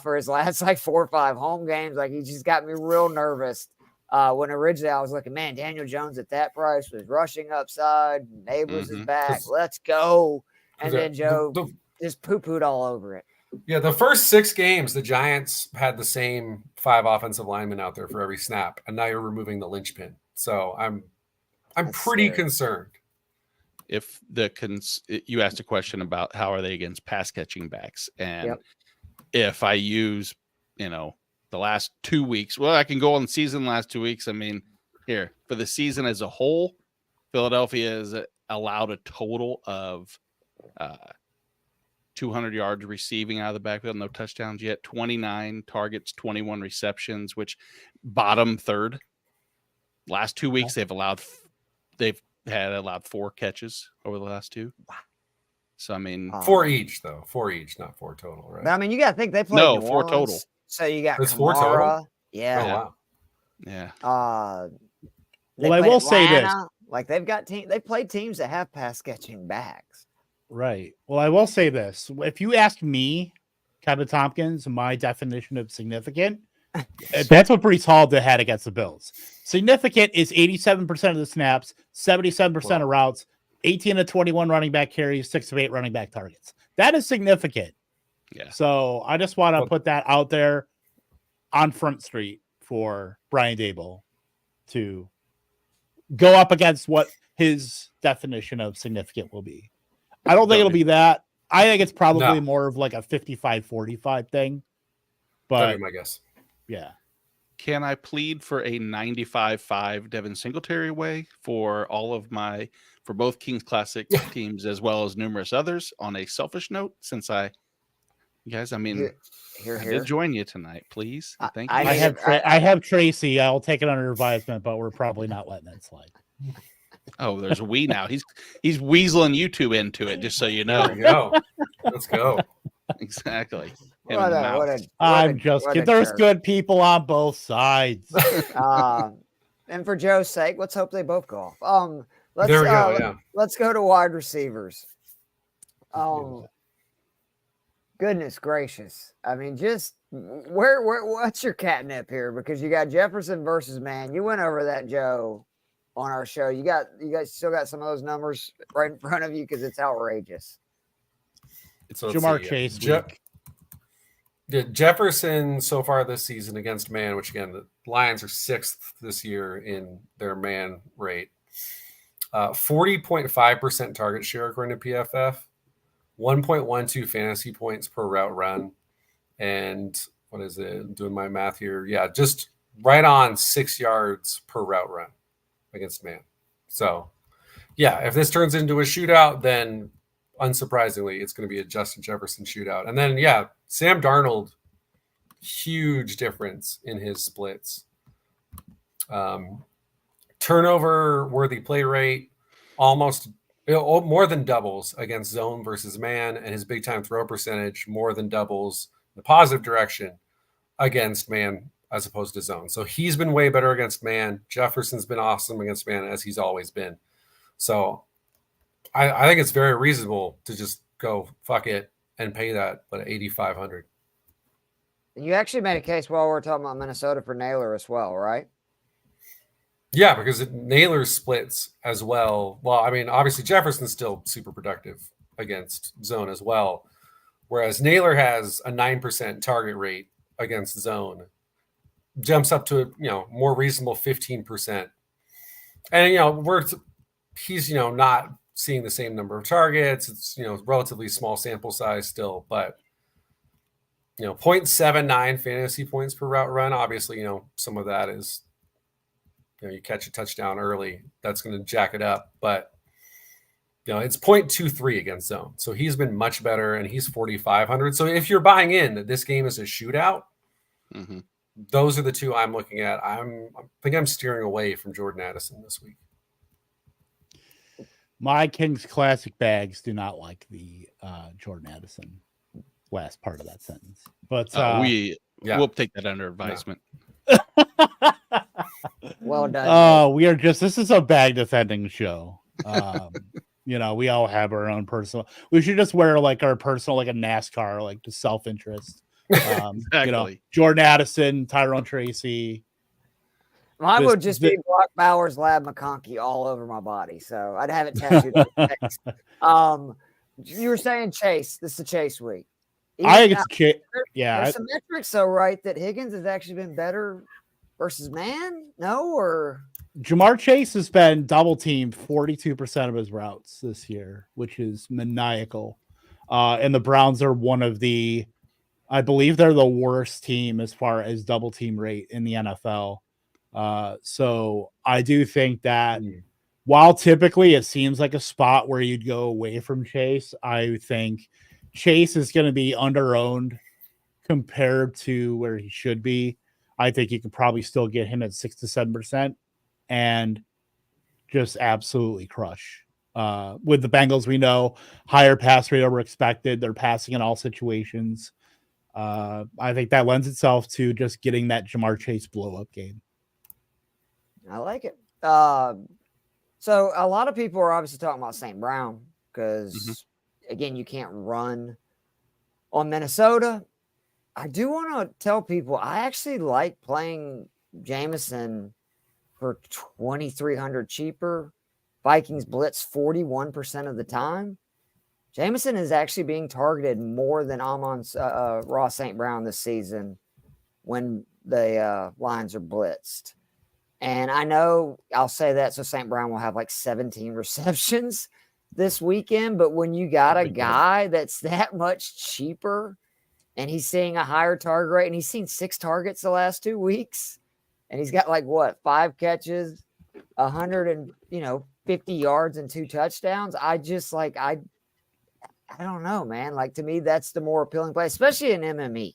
for his last 4 or 5 home games. Like he just got me real nervous. When originally I was looking, man, Daniel Jones at that price was rushing upside. Neighbors is back. Let's go. And then Joe just poo-pooed all over it. Yeah, the first 6 games, the Giants had the same 5 offensive linemen out there for every snap, and now you're removing the linchpin. So I'm pretty concerned. If you asked a question about how are they against pass catching backs, and if I use the last 2 weeks, well, I can go on the season last 2 weeks. I mean, here for the season as a whole, Philadelphia has allowed a total of 200 yards receiving out of the backfield, no touchdowns yet, 29 targets, 21 receptions, which bottom third. Last 2 weeks they've allowed 4 catches over the last 2. So I mean, 4 each though, 4 each, not 4 total, right? But I mean, you got to think they played 4 total. So you got It's 4 total. Kamara, yeah. Oh, wow. Yeah. Well, I will say this. Like they played teams that have pass catching backs. Right. Well, I will say this. If you ask me, Kevin Tompkins, my definition of significant, that's what Breece Hall had against the Bills. Significant is 87% of the snaps, 77% of routes, 18 to 21 running back carries, 6 of 8 running back targets. That is significant. Yeah. So I just want to put that out there on Front Street for Brian Dable to go up against what his definition of significant will be. I don't think it'll be that. I think it's probably more of like a 55-45 thing. But that'd be my guess. Yeah. Can I plead for a 95-5 Devin Singletary way for both Kings Classic teams as well as numerous others on a selfish note? Since I did join you tonight, please. Thank you. I have Tracy. I'll take it under advisement, but we're probably not letting it slide. Oh, there's a we now. He's weaseling you two into it, just so you know. There we go. Let's go. Exactly. I'm just kidding. There's good people on both sides. And for Joe's sake, let's hope they both go off. There we go. Yeah. Let's go to wide receivers. Goodness gracious! I mean, just what's your catnip here? Because you got Jefferson versus Man. You went over that, Joe, on our show. You guys still got some of those numbers right in front of you because it's outrageous. So Jamar Chase. Jefferson so far this season against Man, which again the Lions are 6th this year in their man rate. 40.5% target share according to PFF, 1.12 fantasy points per route run, and what is it? I'm doing my math here. Yeah, just right on 6 yards per route run against Man. So, yeah, if this turns into a shootout, then unsurprisingly, it's going to be a Justin Jefferson shootout. And then, yeah, Sam Darnold, huge difference in his splits. Turnover-worthy play rate, almost more than doubles against zone versus man, and his big-time throw percentage more than doubles the positive direction against man as opposed to zone. So he's been way better against man. Jefferson's been awesome against man, as he's always been. So I think it's very reasonable to just go fuck it and pay that, but 8,500. And you actually made a case while we're talking about Minnesota for Naylor as well, right? Yeah, because Naylor splits as well. Well, I mean, obviously Jefferson's still super productive against zone as well, whereas Naylor has a 9% target rate against zone, jumps up to a more reasonable 15%, and he's not seeing the same number of targets. It's relatively small sample size still, but 0.79 fantasy points per route run. Obviously, some of that is you catch a touchdown early, that's going to jack it up, but it's 0.23 against zone. So he's been much better, and he's 4,500. So if you're buying in that this game is a shootout, those are the two I'm looking at. I think I'm steering away from Jordan Addison this week. My Kings Classic bags do not like the Jordan Addison last part of that sentence, but we'll take that under advisement. Well done. This is a bag defending show. We all have our own personal. We should just wear like our personal, like a NASCAR, like the self-interest. Exactly. Jordan Addison, Tyrone Tracy. Mine would just be Brock Bowers, Lab McConkey all over my body, so I'd have it tattooed. You were saying Chase. This is a Chase week. I think it's Chase. Yeah, there's some metrics, though, right? That Higgins has actually been better versus man. No, or Jamar Chase has been double teamed 42% of his routes this year, which is maniacal. And the Browns are one of I believe they're the worst team as far as double team rate in the NFL. So I do think that while typically it seems like a spot where you'd go away from Chase, I think Chase is going to be under-owned compared to where he should be. I think you could probably still get him at 6 to 7% and just absolutely crush. With the Bengals, we know higher pass rate over expected. They're passing in all situations. I think that lends itself to just getting that Jamar Chase blow-up game. I like it. So a lot of people are obviously talking about St. Brown because, again, you can't run on Minnesota. I do want to tell people I actually like playing Jameson for 2,300 cheaper. Vikings blitz 41% of the time. Jameson is actually being targeted more than Ross St. Brown this season when the lines are blitzed. And I know I'll say that so St. Brown will have like 17 receptions this weekend. But when you got a guy that's that much cheaper and he's seeing a higher target rate and he's seen 6 targets the last 2 weeks and he's got 5 catches, 150 yards and 2 touchdowns. I just I don't know, man. To me, that's the more appealing play, especially in MME.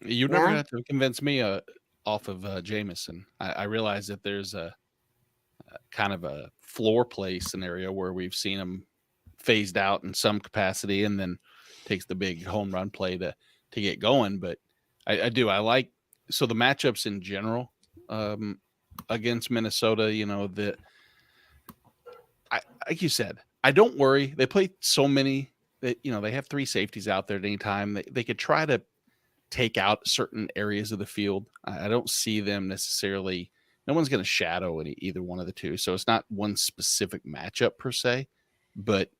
You're never going to have to convince me off of Jameson. I realize that there's a kind of a floor play scenario where we've seen him phased out in some capacity and then takes the big home run play to get going. But I like the matchups in general against Minnesota, like you said, I don't worry. They play so many that, they have 3 safeties out there at any time. They could try to take out certain areas of the field. I don't see them necessarily. No one's going to shadow either one of the two. So it's not one specific matchup per se, but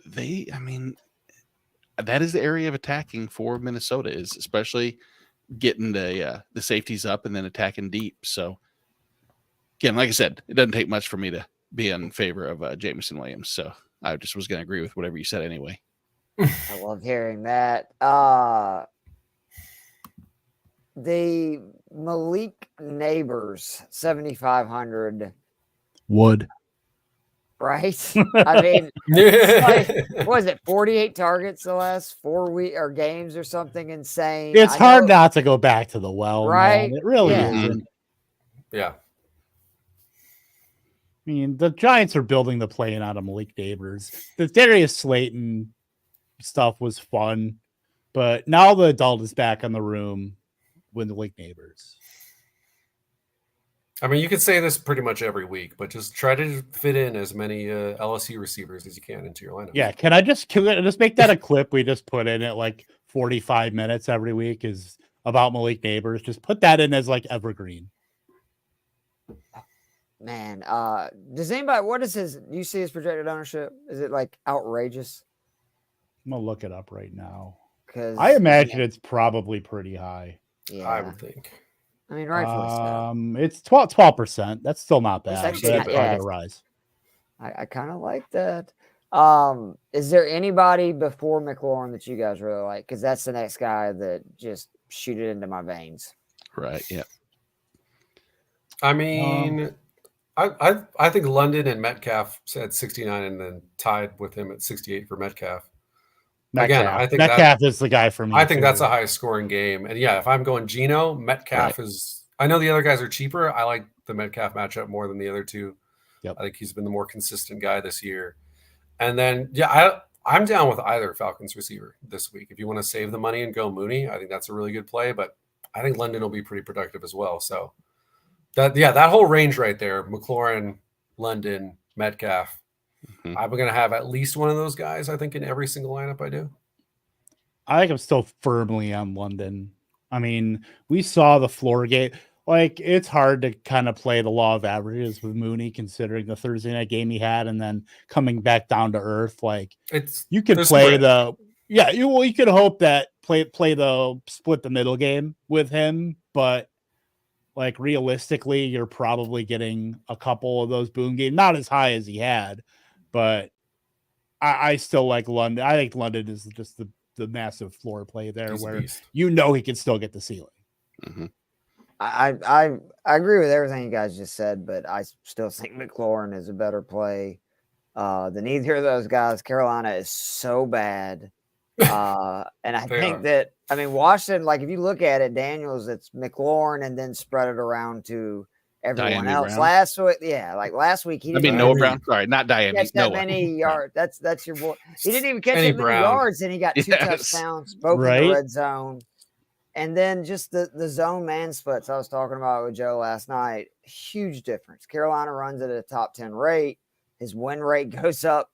that is the area of attacking for Minnesota, is especially getting the safeties up and then attacking deep. So again, like I said, it doesn't take much for me to be in favor of Jameson Williams. So I just was going to agree with whatever you said anyway. I love hearing that. The Malik Neighbors 7,500 would, right? I mean, what was it? 48 targets the last 4 weeks or games or something insane. It's hard not to go back to the well, right? Man. It really isn't. Yeah. I mean, the Giants are building the plane out of Malik Neighbors. The Darius Slayton stuff was fun. But now the adult is back in the room with the league neighbors. I mean, you could say this pretty much every week, but just try to fit in as many LSU receivers as you can into your lineup. Yeah, can I just make that a clip we just put in at like 45 minutes every week is about Malik Neighbors? Just put that in as like evergreen. Man, does anybody? What is his? Do you see his projected ownership? Is it like outrageous? I'm gonna look it up right now. Because I imagine it's probably pretty high. Yeah, I would think. I mean, rightfully so. It's 12%. That's still not bad. actually That's not- probably yeah, gonna rise. I kind of like that. Is there anybody before McLaurin that you guys really like? Because that's the next guy that just shoot it into my veins. Right. Yeah. I mean, I think London and Metcalf at 69 and then tied with him at 68 for Metcalf. Metcalf. Again, I think Metcalf is the guy for me. I think that's too. a high scoring game. And yeah, if I'm going Geno, Metcalf is. I know the other guys are cheaper. I like the Metcalf matchup more than the other two. Yep. I think he's been the more consistent guy this year. And then I'm down with either Falcons receiver this week. If you want to save the money and go Mooney, I think that's a really good play. But I think London will be pretty productive as well. So that whole range right there, McLaurin, London, Metcalf. Mhm. I'm going to have at least one of those guys, I think, in every single lineup I do. I think I'm still firmly on London. I mean, we saw the floor game. Like, it's hard to kind of play the law of averages with Mooney, considering the Thursday night game he had, and then coming back down to earth. Like, you could play you could hope that play the split the middle game with him, but like realistically, you're probably getting a couple of those boom games, not as high as he had, but I still like London. I think London is just the massive floor play there, He's a where beast. he can still get the ceiling. Mm-hmm. I agree with everything you guys just said, but I still think McLaurin is a better play than either of those guys. Carolina is so bad. And I think that, I mean, Washington, like if you look at it, Daniels, it's McLaurin and then spread it around to everyone Diami else. Brown. Last week, he I didn't mean, Noah Brown. Sorry, not Diami. catch that Noah. many yards. That's your boy. He didn't even catch Kenny that many Brown. yards, and he got 2 Yes. touchdowns, both in the red zone. And then just the zone man splits I was talking about with Joe last night, huge difference. Carolina runs at a top 10 rate. His win rate goes up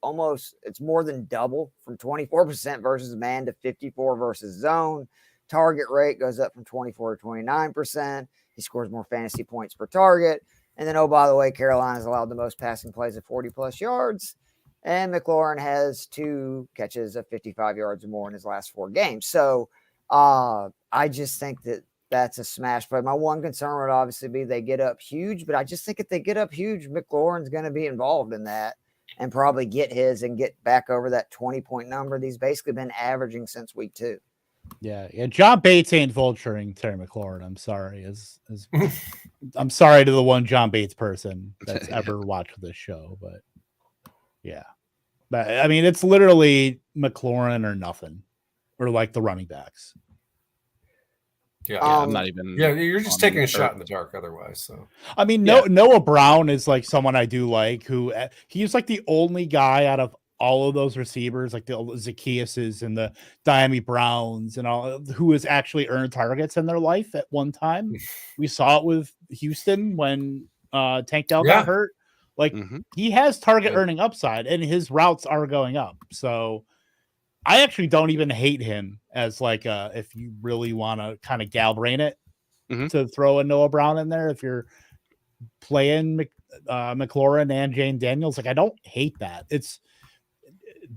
it's more than double, from 24% versus man to 54% versus zone. Target rate goes up from 24 to 29%. He scores more fantasy points per target. And then, oh, by the way, Carolina's allowed the most passing plays at 40-plus yards. And McLaurin has 2 catches of 55 yards or more in his last 4 games. So I just think that's a smash play. My one concern would obviously be they get up huge, but I just think if they get up huge, McLaurin's going to be involved in that and probably get his and get back over that 20-point number that he's basically been averaging since week 2. Yeah. John Bates ain't vulturing Terry McLaurin. I'm sorry. I'm sorry to the one John Bates person that's ever watched this show, but yeah. But I mean, it's literally McLaurin or nothing, or like the running backs. Yeah, I'm not even. Yeah, you're just taking a shot in the dark otherwise. So I mean, Noah Brown is like someone I do like, who he's like the only guy out of all of those receivers, like the Zacchaeuses and the Diami Browns and all, who has actually earned targets in their life at one time. We saw it with Houston when Tank Dell got hurt. Like he has target earning upside, and his routes are going up. So I actually don't even hate him as like if you really want to kind of gal-brain it to throw a Noah Brown in there. If you're playing McLaurin and Jane Daniels, like I don't hate that.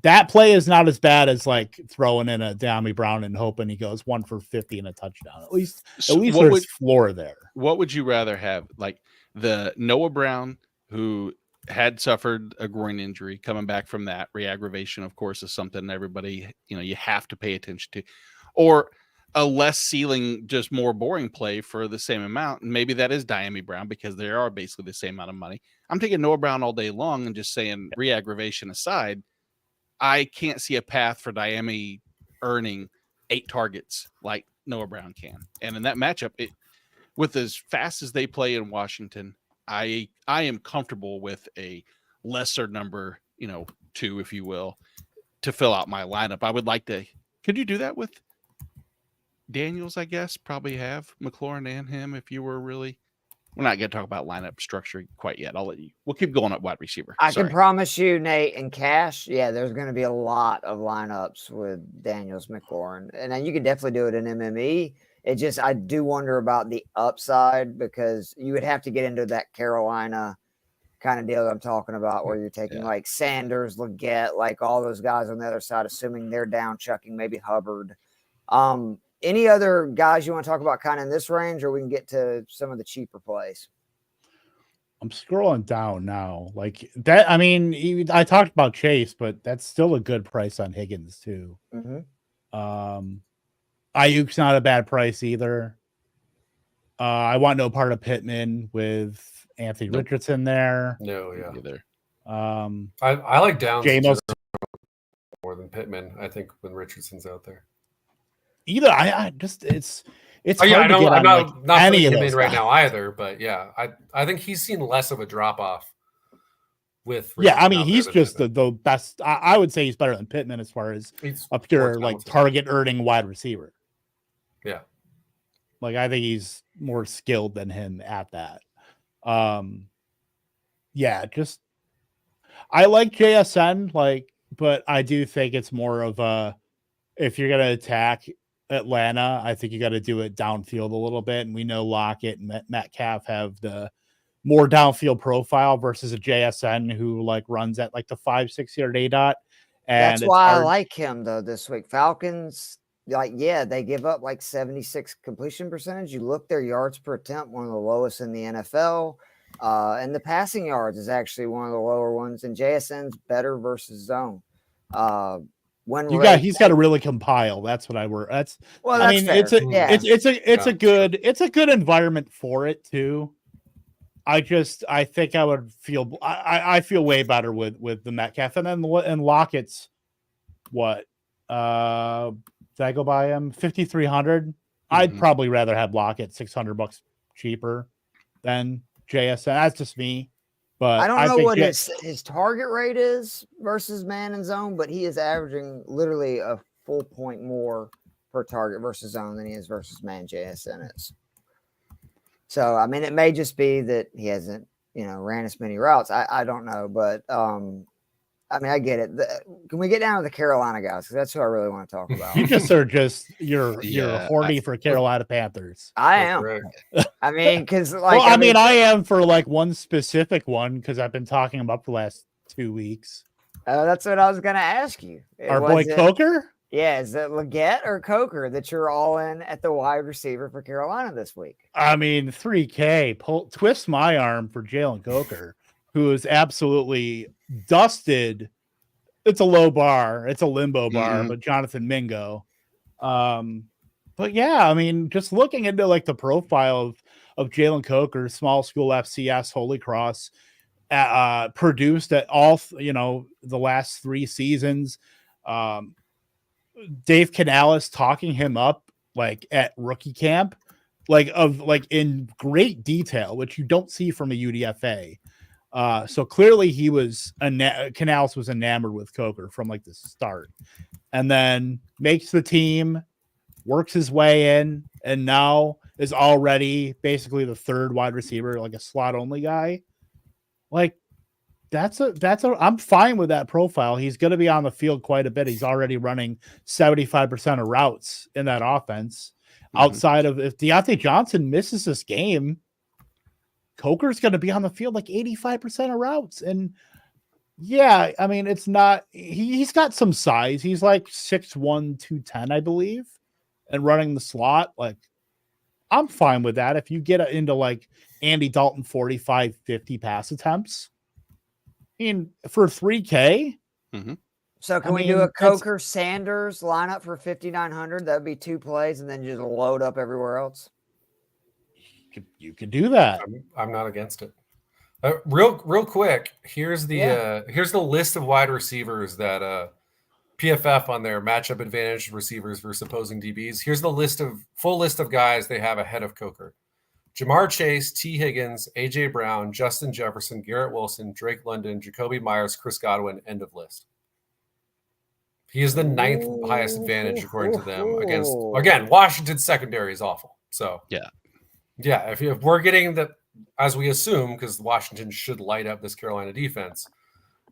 That play is not as bad as like throwing in a Diami Brown and hoping he goes 1 for 50 and a touchdown. At least there's floor there. What would you rather have? Like the Noah Brown, who had suffered a groin injury, coming back from that, re-aggravation, of course, is something everybody, you have to pay attention to, or a less ceiling, just more boring play for the same amount. And maybe that is Diami Brown because they are basically the same amount of money. I'm taking Noah Brown all day long and just saying, re-aggravation aside, I can't see a path for Diami earning 8 targets like Noah Brown can. And in that matchup, with as fast as they play in Washington, I am comfortable with a lesser number, 2, if you will, to fill out my lineup. I would like to. Could you do that with Daniels, I guess, probably have McLaurin and him. If you were really, we're not going to talk about lineup structure quite yet. We'll keep going at wide receiver. I can promise you, Nate, and Cash, there's going to be a lot of lineups with Daniels, McLaurin. And then you can definitely do it in MME. I do wonder about the upside because you would have to get into that Carolina kind of deal that I'm talking about where you're taking like Sanders, Leggett, like all those guys on the other side, assuming they're down chucking, maybe Hubbard. Any other guys you want to talk about kind of in this range, or we can get to some of the cheaper plays? I'm scrolling down now. Like that, I mean, I talked about Chase, but that's still a good price on Higgins too. Ayuk's not a bad price either. I want no part of Pittman with Anthony Richardson there. No, either. I like Downs more than Pittman. I think when Richardson's out there. Either I just it's hard to get on not any putting of him those in right guys. now either. But I think he's seen less of a drop off with. Richardson I mean he's just the best. I would say he's better than Pittman as far as a pure like target earning wide receiver. Yeah, like I think he's more skilled than him at that. Just I like JSN but I do think it's more of a if you're gonna attack Atlanta, I think you got to do it downfield a little bit. And we know Lockett and Metcalf have the more downfield profile versus a JSN who runs at the 5-6 yard ADOT. And that's why I like him though this week. Falcons, they give up 76 completion percentage. You look their yards per attempt, one of the lowest in the NFL. And the passing yards is actually one of the lower ones. And JSN's better versus zone. He's got to really compile. That's what that's fair. It's a good environment for it too. I think I would feel I feel way better with the Metcalf and Lockett's what did I go buy him 5,300? I'd probably rather have Lockett $600 cheaper than JSN. That's just me. But I don't know what his target rate is versus man and zone, but he is averaging literally a full point more per target versus zone than he is versus man. JSN is. So, I mean, it may just be that he hasn't, ran as many routes. I don't know, but I mean, I get it. Can we get down to the Carolina guys? Because that's who I really want to talk about. You're horny for Carolina Panthers. I am. I mean, because I am for one specific one because I've been talking about for the last 2 weeks. That's what I was going to ask you. Our boy Coker? Yeah, is it Leggett or Coker that you're all in at the wide receiver for Carolina this week? I mean, 3K. Twist my arm for Jalen Coker, who is absolutely dusted. It's a low bar. It's a limbo bar, but Jonathan Mingo. But yeah, I mean, just looking into the profile of Jalen Coker, small school FCS, Holy Cross, produced at all, the last 3 seasons. Dave Canales talking him up at rookie camp, in great detail, which you don't see from a UDFA. So clearly he was Canales was enamored with Coker from the start, and then makes the team, works his way in, and now is already basically the third wide receiver, a slot only guy. I'm fine with that profile. He's going to be on the field quite a bit. He's already running 75% of routes in that offense. Outside of if Deontay Johnson misses this game, Coker's going to be on the field 85% of routes. And yeah, I mean, it's not, he's got some size. He's 6'1", 210, I believe, and running the slot. I'm fine with that. If you get into Andy Dalton 45, 50 pass attempts, I mean, for 3K. So can we do a Coker Sanders lineup for 5,900? That would be 2 plays and then just load up everywhere else. You could do that. I'm not against it. Real quick. Here's the list of wide receivers that PFF on their matchup advantage receivers versus opposing DBs. Here's the full list of guys they have ahead of Coker. Jamar Chase, T. Higgins, A.J. Brown, Justin Jefferson, Garrett Wilson, Drake London, Jacoby Myers, Chris Godwin, end of list. He is the 9th highest advantage according to them against, again, Washington's secondary is awful. So yeah, if we're getting the, as we assume, because Washington should light up this Carolina defense,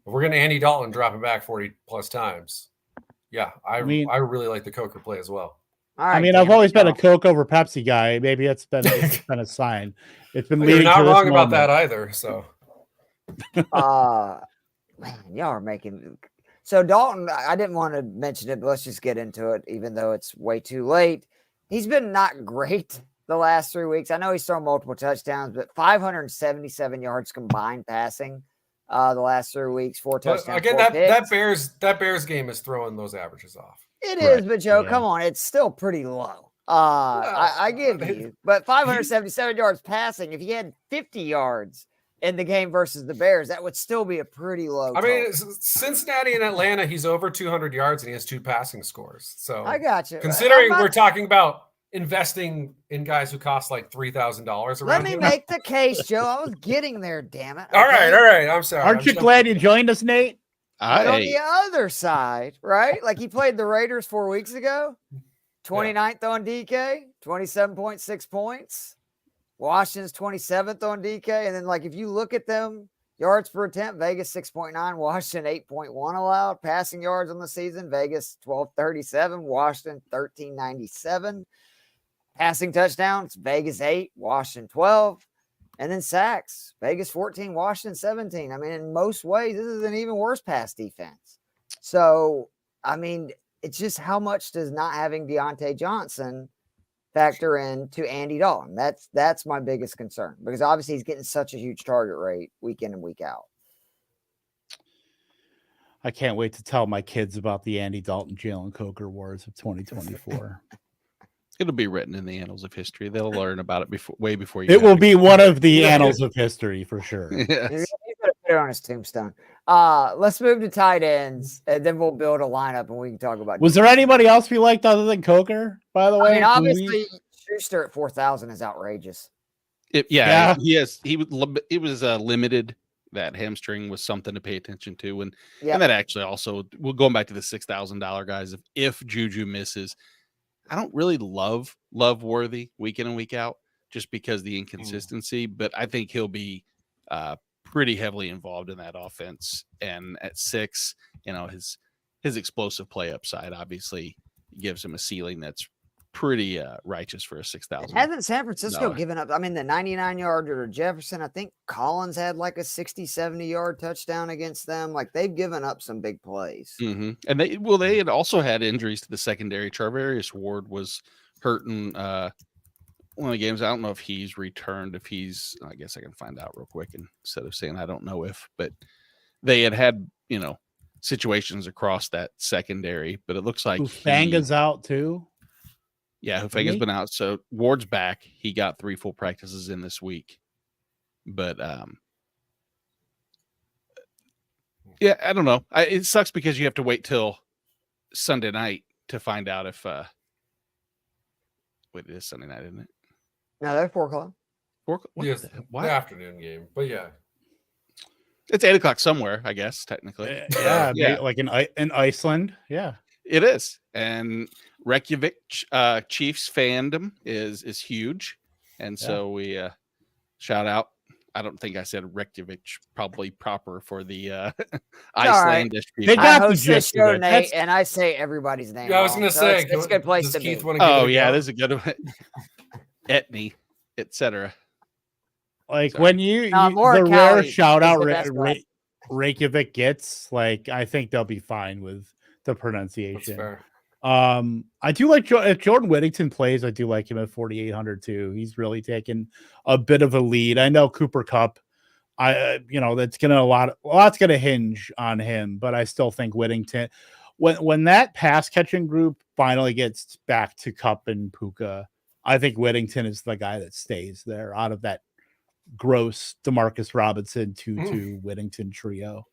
if we're going to Andy Dalton dropping back 40 plus times, I really like the Coker play as well. All right, I mean, I've always been a Coke over Pepsi guy. Maybe it's been a sign. It's been leading. You're not to wrong this about moment. that either. So, man, y'all are making. So Dalton, I didn't want to mention it, but let's just get into it, even though it's way too late. He's been not great the last 3 weeks. I know he's thrown multiple touchdowns, but 577 yards combined passing the last 3 weeks, 4 touchdowns. Again, that Bears game is throwing those averages off. It is, but Joe, come on, it's still pretty low. I give you, but 577 yards passing. If he had 50 yards in the game versus the Bears, that would still be a pretty low. I mean, Cincinnati and Atlanta, he's over 200 yards and he has 2 passing scores. So I got you. Considering we're talking about investing in guys who cost like $3,000. Let me make the case, Joe. I was getting there. Damn it. Okay? All right. I'm sorry. Aren't you glad you joined us, Nate? But on the other side, right? Like he played the Raiders 4 weeks ago, 29th on DK, 27.6 points. Washington's 27th on DK. And then, like, if you look at them, yards per attempt, Vegas 6.9, Washington 8.1 allowed. Passing yards on the season, Vegas 1237, Washington 1397. Passing touchdowns, Vegas 8, Washington 12. And then sacks, Vegas 14, Washington 17. I mean, in most ways, this is an even worse pass defense. So, I mean, it's just how much does not having Deontay Johnson factor in to Andy Dalton? That's my biggest concern, because obviously he's getting such a huge target rate week in and week out. I can't wait to tell my kids about the Andy Dalton Jalen Coker wars of 2024. It'll be written in the annals of history. They'll learn about it way before you. It will be one of the annals of history for sure. Yes. He's gonna put it on his tombstone. Let's move to tight ends, and then we'll build a lineup, and we can talk about. Was there anybody else we liked other than Coker? By the way, I mean, obviously, Schuster at 4,000 is outrageous. He is. It was limited. That hamstring was something to pay attention to, and that actually also, we're going back to the $6,000 guys. If Juju misses, I don't really love Worthy week in and week out just because the inconsistency, but I think he'll be pretty heavily involved in that offense. And at 6, his explosive play upside obviously gives him a ceiling that's pretty righteous for a 6,000. Hasn't San Francisco given up? I mean, the 99-yarder to Jefferson, I think Collins had like a 60, 70-yard touchdown against them. Like, they've given up some big plays. Mm-hmm. And they had also had injuries to the secondary. Charvarius Ward was hurting one of the games. I don't know if he's returned. I guess I can find out real quick instead of saying I don't know if, but they had situations across that secondary, but it looks like Hufanga's out too. Yeah, Hufanga's been out. So Ward's back. He got 3 full practices in this week. But I don't know. It sucks because you have to wait till Sunday night to find out if wait, it is Sunday night, isn't it? No, they're 4 o'clock. 4 o'clock? Yes, the afternoon game. But yeah. It's 8 o'clock somewhere, I guess, technically. Like in Iceland. Yeah. It is. And Reykjavik Chiefs fandom is huge. And so we shout out. I don't think I said Reykjavik probably proper for the Icelandish people. They got the gist of it. Nate, and I say everybody's name. Yeah, I was going to say. It's a good place to be. There's a good one. Etny, etc. Like when the rare shout out Reykjavik gets, like, I think they'll be fine with the pronunciation. That's fair. I do like if Jordan Whittington plays, I do like him at 4,800 too. He's really taken a bit of a lead. I know Cooper Kupp, that's gonna a lot's gonna hinge on him, but I still think Whittington, when that pass catching group finally gets back to Kupp and Puka, I think Whittington is the guy that stays there out of that gross DeMarcus Robinson to Whittington trio.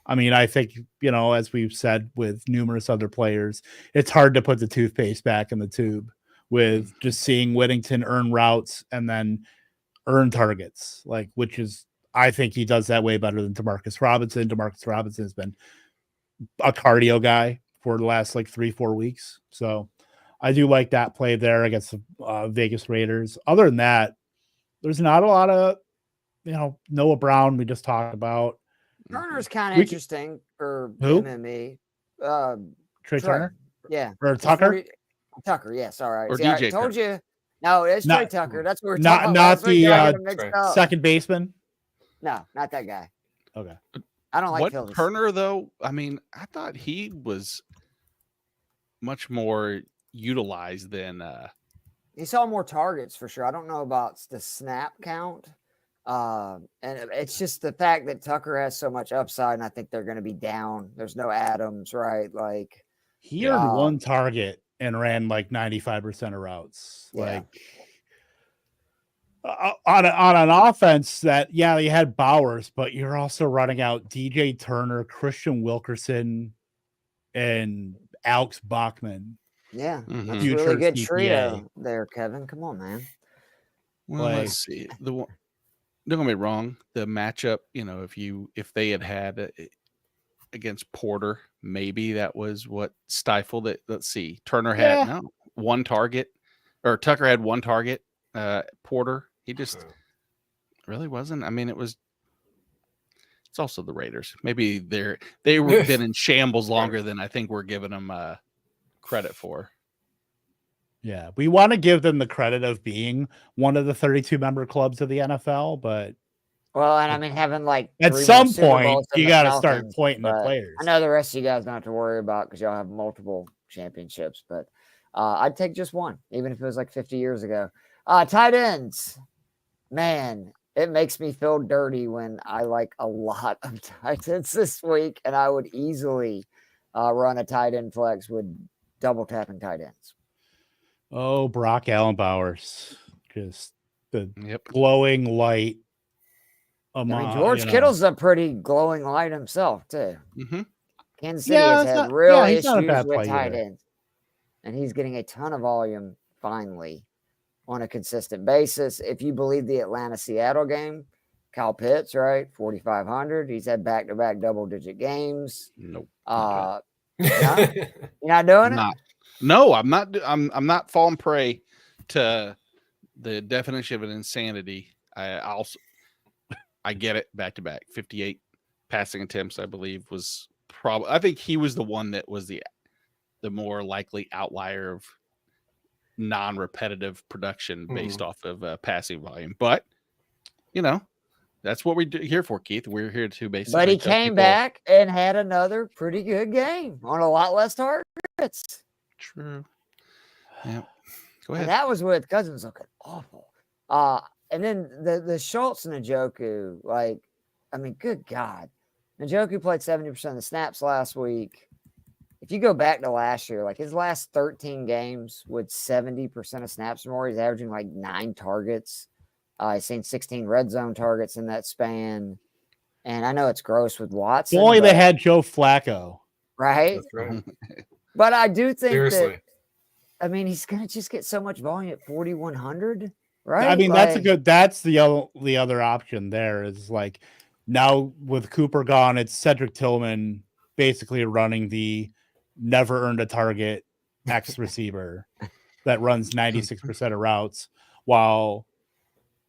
I mean, I think, as we've said with numerous other players, it's hard to put the toothpaste back in the tube with just seeing Whittington earn routes and then earn targets, I think he does that way better than DeMarcus Robinson. DeMarcus Robinson has been a cardio guy for the last like 3-4 weeks. So I do like that play there against the Vegas Raiders. Other than that, there's not a lot of, Noah Brown we just talked about. Turner's kind of interesting for Who? MME. Trey Turner? Yeah. Or Tucker? Tucker, yes. All right. Or See, DJ I told Tucker. you. No, it's Not- Trey Tucker. That's what we're not- talking not about. Last week, the, I got him mixed up. Second baseman? No, not that guy. Okay. I don't like What Phillies. Turner though? I mean, I thought he was much more utilized than He saw more targets for sure. I don't know about the snap count. And it's just the fact that Tucker has so much upside, and I think they're going to be down. There's no Adams, right? Like He earned one target and ran like 95% of routes. Yeah. Like on an offense that, you had Bowers, but you're also running out DJ Turner, Christian Wilkerson, and Alex Bachman. Yeah, Mhm. that's a Future really good CPA. trio there, Kevin. Come on, man. well, Like- let's see. Don't get me wrong. The matchup, if they had against Porter, maybe that was what stifled it. Let's see. Turner had one target, or Tucker had one target. Porter, he just really wasn't. I mean, it's also the Raiders. Maybe they were been in shambles longer than I think we're giving them credit for. Yeah, we want to give them the credit of being one of the 32 member clubs of the NFL, but Well, and I mean, having like at 3 more some Super point, Bowls than you the got to start Falcons, pointing the but players. I know the rest of you guys don't have to worry about because y'all have multiple championships, but I'd take just one, even if it was like 50 years ago. Tight ends, man, it makes me feel dirty when I like a lot of tight ends this week, and I would easily run a tight end flex with double tapping tight ends. Oh, Brock Allen Bowers, just the Yep. glowing light. I mean, George Kittle's a pretty glowing light himself, too. Mm-hmm. Kansas City has had real he's not a issues bad with play tight either. ends, and he's getting a ton of volume finally on a consistent basis. If you believe the Atlanta-Seattle game, Kyle Pitts, right, 4,500. He's had back-to-back double-digit games. Nope. No? You're not doing it? No, I'm not. I'm not falling prey to the definition of an insanity. I get it. Back to back, 58 passing attempts, I believe, was probably. I think he was the one that was the more likely outlier of non-repetitive production based off of passing volume. But that's what we're here for, Keith. We're here to basically. But he came back and had another pretty good game on a lot less targets. True. Yeah. Go ahead. And that was with Cousins looking awful. And then the Schultz and Njoku, like, I mean, good God. Njoku played 70% of the snaps last week. If you go back to last year, like his last 13 games with 70% of snaps or more, he's averaging like 9 targets. He's seen 16 red zone targets in that span. And I know it's gross with Watson. If only they had Joe Flacco. Right? That's right. But I do think Seriously. that, I mean, he's going to just get so much volume at 4,100, right? I mean, that's the other option there is like now with Cooper gone, it's Cedric Tillman basically running the never earned a target X receiver that runs 96% of routes while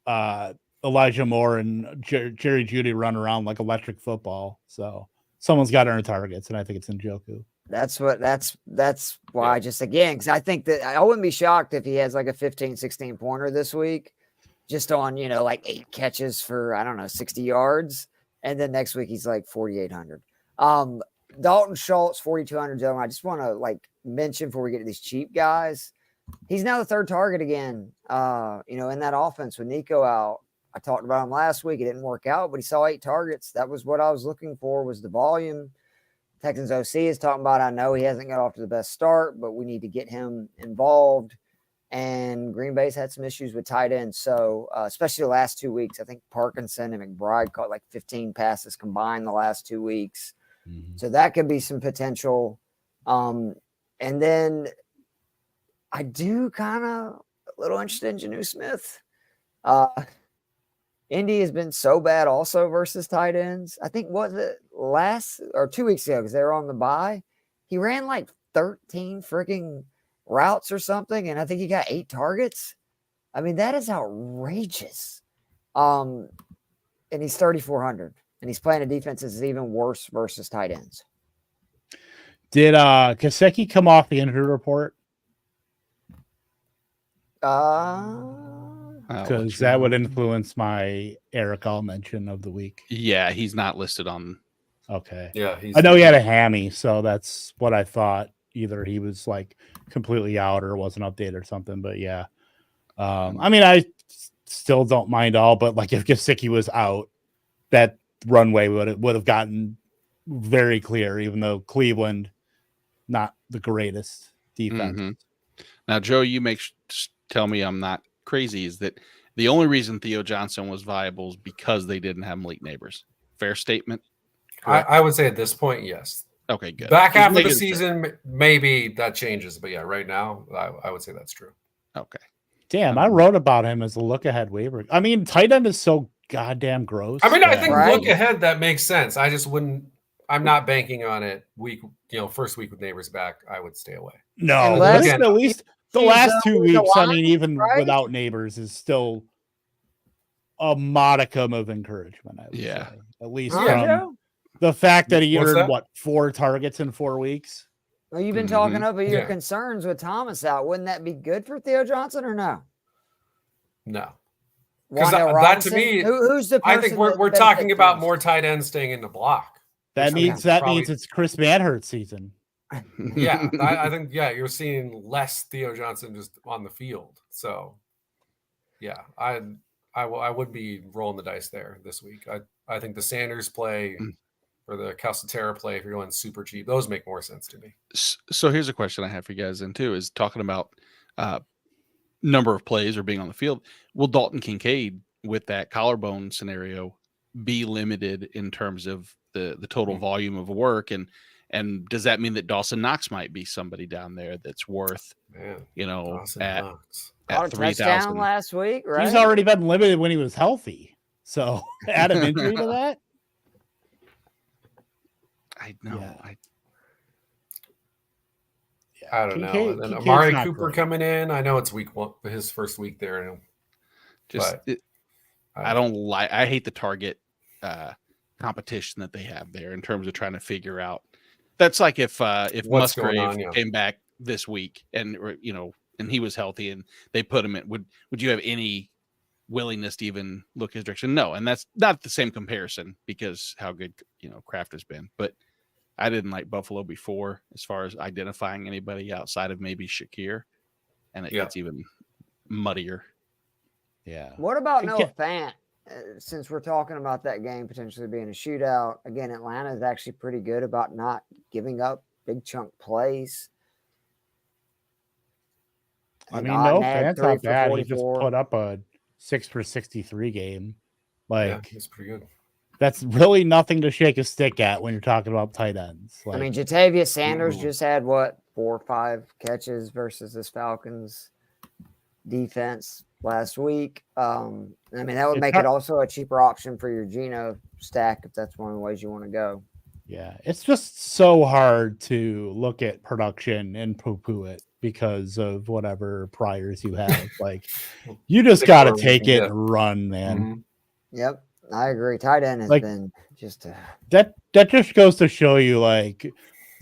Elijah Moore and Jerry Jeudy run around like electric football. So someone's got to earn targets, and I think it's Njoku. That's why I just, again, because I think that I wouldn't be shocked if he has like a 15, 16 pointer this week, just on, like 8 catches for, I don't know, 60 yards. And then next week he's like 4,800. Dalton Schultz, 4,200. I just want to like mention before we get to these cheap guys, he's now the third target again, in that offense with Nico out. I talked about him last week. It didn't work out, but he saw 8 targets. That was what I was looking for, was the volume. Texans OC is talking about, I know he hasn't got off to the best start, but we need to get him involved. And Green Bay's had some issues with tight ends. So, especially the last 2 weeks, I think Parkinson and McBride caught like 15 passes combined the last 2 weeks. Mm-hmm. So that could be some potential. And then I do kind of a little interested in Jonnu Smith. Indy has been so bad also versus tight ends. I think was it last or 2 weeks ago because they were on the bye. He ran like 13 freaking routes or something, and I think he got 8 targets. I mean, that is outrageous. And he's 3,400, and he's playing a defense that's even worse versus tight ends. Did Kaseki come off the injury report? Because that would influence my Eric All mention of the week. Yeah, he's not listed on. Okay. Yeah, I know he had a hammy, so that's what I thought. Either he was like completely out or wasn't updated or something. But yeah, I mean, I still don't mind all. But like, if Gesicki was out, that runway would have gotten very clear. Even though Cleveland, not the greatest defense. Mm-hmm. Now, Joe, you tell me I'm not crazy. Is that the only reason Theo Johnson was viable is because they didn't have Malik Neighbors? Fair statement. I would say at this point, yes. Okay, good. Back half of the season, maybe that changes, but yeah, right now, I would say that's true. Okay. Damn, I wrote about him as a look ahead waiver. I mean, tight end is so goddamn gross. I mean, I think Right. look ahead, that makes sense. I just wouldn't. I'm not banking on it. First week with Neighbors back, I would stay away. No, Unless- listen, at least the he's, last 2 with the weeks, I line, mean, even right? without Neighbors, is still a modicum of encouragement. I would Yeah. say. At least Huh, from Joe? the fact that he What's earned that? 4 targets in 4 weeks. Well, you've been talking up your Yeah. concerns with Thomas out. Wouldn't that be good for Theo Johnson or no? No, because Wandale that to Robinson? me, Who's the person I think we're that talking benefits about most? more tight ends staying in the block. That Which means probably- it's Chris Manhurt's season. Yeah, I think you're seeing less Theo Johnson just on the field. So, yeah, I would be rolling the dice there this week. I think the Sanders play or the Calcaterra play, if you're going super cheap, those make more sense to me. So here's a question I have for you guys then too, is talking about number of plays or being on the field. Will Dalton Kincaid with that collarbone scenario be limited in terms of the total volume of work? And does that mean that Dawson Knox might be somebody down there that's worth, Man, at Caught a 3,000? touchdown last week, right? He's already been limited when he was healthy. So add an injury to that. I know. Yeah. I don't know. And then Kincaid's Amari not Cooper great. coming in. I know it's week 1, his first week there. I don't like. I hate the target competition that they have there in terms of trying to figure out. That's like if What's going Musgrave on, yeah. came back this week and he was healthy and they put him in. Would you have any willingness to even look his direction? No, and that's not the same comparison because how good Kraft has been. But I didn't like Buffalo before as far as identifying anybody outside of maybe Shakir, and it gets even muddier. Yeah. What about Noah Fant? Since we're talking about that game potentially being a shootout, again, Atlanta is actually pretty good about not giving up big chunk plays. I mean, no, Fant's not bad. He just put up a 6 for 63 game. Like, he's pretty good. That's really nothing to shake a stick at when you're talking about tight ends. I mean, Jatavius Sanders just had 4 or 5 catches versus this Falcons defense last week. I mean, that would make it also a cheaper option for your Geno stack if that's one of the ways you want to go. Yeah, it's just so hard to look at production and poo-poo it because of whatever priors you have. Like, you just got to take it and run, man. Mm-hmm. Yep, I agree. Tight end has been just that just goes to show you, like,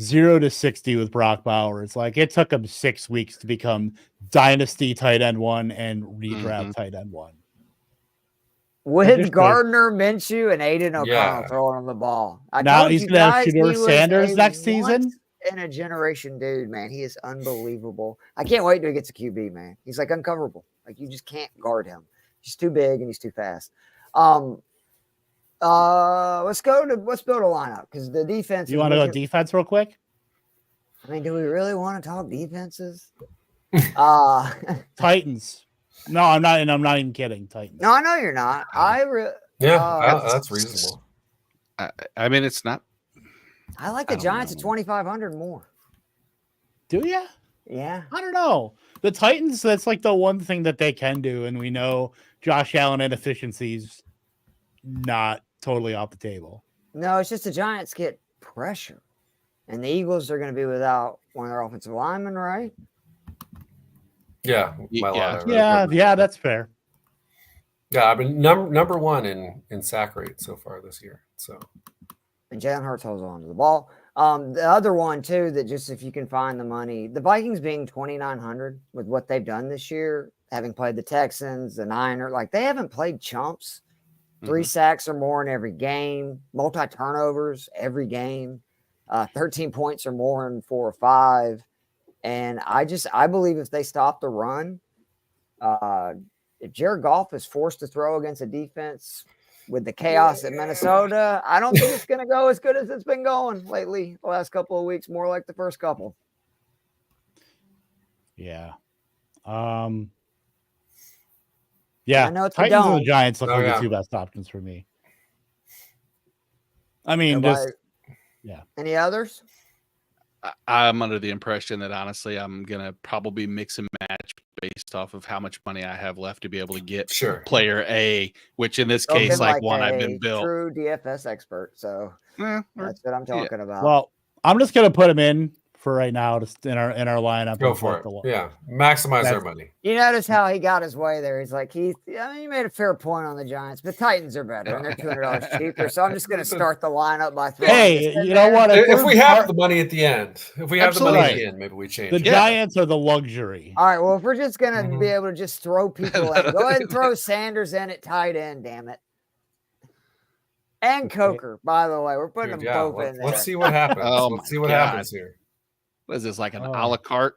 0 to 60 with Brock Bowers. Like, it took him 6 weeks to become Dynasty tight end 1 and redraft tight end 1. With Gardner Minshew and Aiden O'Connell throwing on the ball. Now he's going to have Shedeur Sanders next season. In a generation, dude, man. He is unbelievable. I can't wait till he gets a QB, man. He's like uncoverable. Like, you just can't guard him. He's too big and he's too fast. Let's build a lineup because the defense. You want to go defense real quick? I mean, do we really want to talk defenses? Titans. No, I'm not, and I'm not even kidding. Titans. No, I know you're not. That's reasonable. I mean, it's not. I like the Giants at 2,500 more. Do you? Yeah. I don't know. The Titans, that's like the one thing that they can do, and we know Josh Allen inefficiencies not totally off the table. No, it's just the Giants get pressure. And the Eagles are going to be without one of their offensive linemen, right? Yeah, Yeah, that's fair. Yeah, I've been number one in sack rate so far this year. So, and Jalen Hurts holds on to the ball. The other one too, that just if you can find the money, the Vikings being 2,900 with what they've done this year, having played the Texans, the Niners, like they haven't played chumps. 3 sacks or more in every game, multi turnovers every game, 13 points or more in 4 or 5. And I believe if they stop the run, if Jared Goff is forced to throw against a defense with the chaos at Minnesota, I don't think it's going to go as good as it's been going lately, the last couple of weeks, more like the first couple. Yeah. Yeah, I know it's Titans and the Giants look like yeah. the 2 best options for me. I mean, yeah. Any others? I'm under the impression that honestly, I'm gonna probably mix and match based off of how much money I have left to be able to get player A, which in this case, like one I've been built. True DFS expert, so that's what I'm talking about. Well, I'm just gonna put him in for right now, just in our lineup. Go for it. Yeah, maximize their money. You notice how he got his way there. He's like, he made a fair point on the Giants, but Titans are better, and they're $200 cheaper. So I'm just going to start the lineup by throwing. Hey, you know what? If we have the money at the end, maybe we change. The Giants are the luxury. All right. Well, if we're just going to be able to just throw people in, go ahead and throw Sanders in at tight end. Damn it. And Coker, by the way, we're putting them both in there. Let's see what happens. Let's see what happens here. What is this, like an a la carte?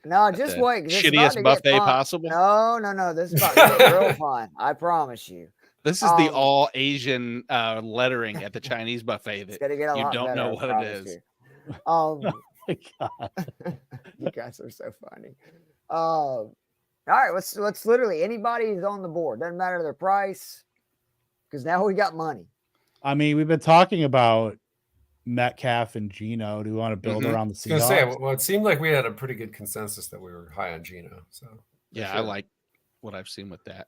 No, just wait. Shittiest buffet possible? No. This is about to get real fun. I promise you. This is the all Asian lettering at the Chinese buffet that you don't know what it is. Oh my God. You guys are so funny. All right, let's literally anybody who's on the board. Doesn't matter their price, because now we got money. I mean, we've been talking about Metcalf and Geno. Do we want to build around the Seahawks? I was gonna say, well, it seemed like we had a pretty good consensus that we were high on Geno. So yeah, I like what I've seen with that.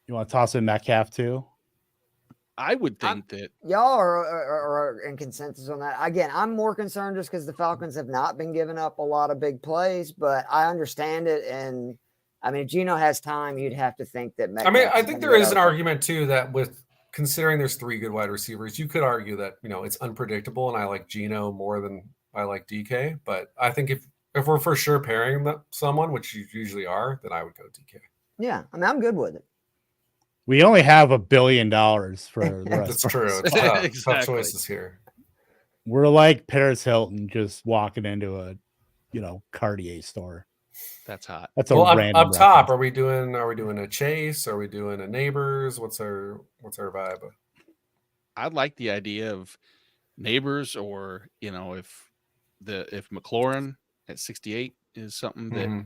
You want to toss in Metcalf too? I would think that y'all are in consensus on that. Again, I'm more concerned just because the Falcons have not been giving up a lot of big plays, but I understand it. And I mean, if Geno has time, you'd have to think that Metcalf I think there is an argument too that with considering there's 3 good wide receivers, you could argue that, it's unpredictable and I like Geno more than I like DK. But I think if we're for sure pairing someone, which you usually are, then I would go DK. Yeah, I mean, I'm good with it. We only have $1 billion for the rest. That's true. It's tough. Exactly. Tough choices here. We're like Paris Hilton just walking into a, Cartier store. That's hot. That's random up top. Are we doing a Chase? Are we doing a Neighbors? What's our vibe? I'd like the idea of Neighbors, or if McLaurin at 68 is something that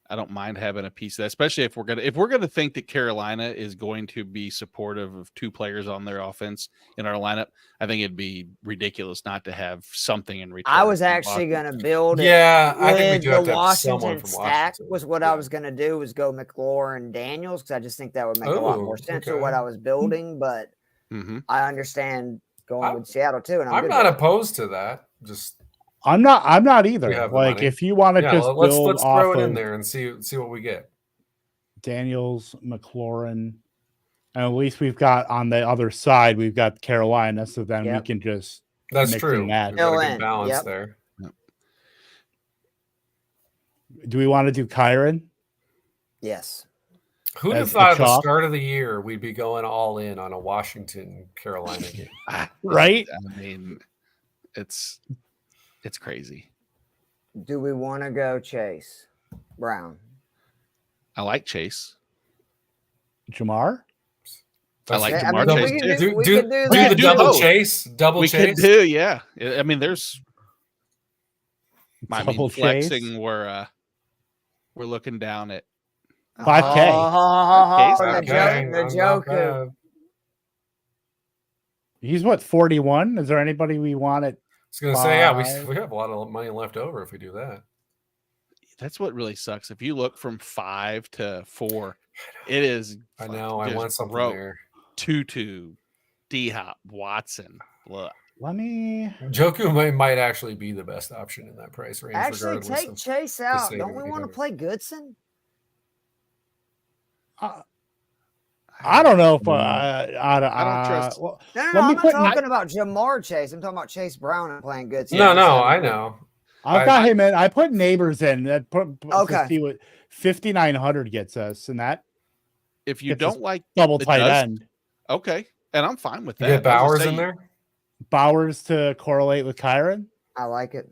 I don't mind having a piece of that, especially if we're gonna think that Carolina is going to be supportive of 2 players on their offense in our lineup. I think it'd be ridiculous not to have something in return. I was actually going to build it. Yeah, I think we do have the to have someone Washington from stack Washington. was what I was going to do, was go McLaurin Daniels, because I just think that would make a lot more sense for what I was building. But I understand going with Seattle too, and I'm not opposed to that. I'm not either. Like, if you want to let's throw it in there and see what we get. Daniels, McLaurin, and at least we've got on the other side, we've got Carolina, so then we can just that's true. That. Got a good balance there. Yep. Do we want to do Kyron? Yes. Who'd have thought at the start of the year we'd be going all in on a Washington Carolina game? Right? I mean, it's crazy. Do we want to go Chase Brown? I like Chase. Jamar? I like Jamar Chase too. Do the double chase. Double chase. We could do, yeah. I mean, there's double flexing. We're looking down at 5K. The joke. He's what, 41? Is there anybody we want at? I was going to say, we have a lot of money left over if we do that. That's what really sucks. If you look from 5 to 4, it is. I know. I want something there. Tutu, D-Hop, Watson. Look. Joku might actually be the best option in that price range. Actually, regardless take of Chase out. saving Don't we that he want to has. play Goodson? I don't know if I don't trust. No, let me I'm not put talking about Jamar Chase. I'm talking about Chase Brown and playing Goodson. No, I know. I've got him in. I put Neighbors in. That Okay. to see what 5,900 gets us, and that If you gets us don't like double the tight does- end. okay, and I'm fine with You that. get Bowers in there? Bowers to correlate with Kyron. I like it.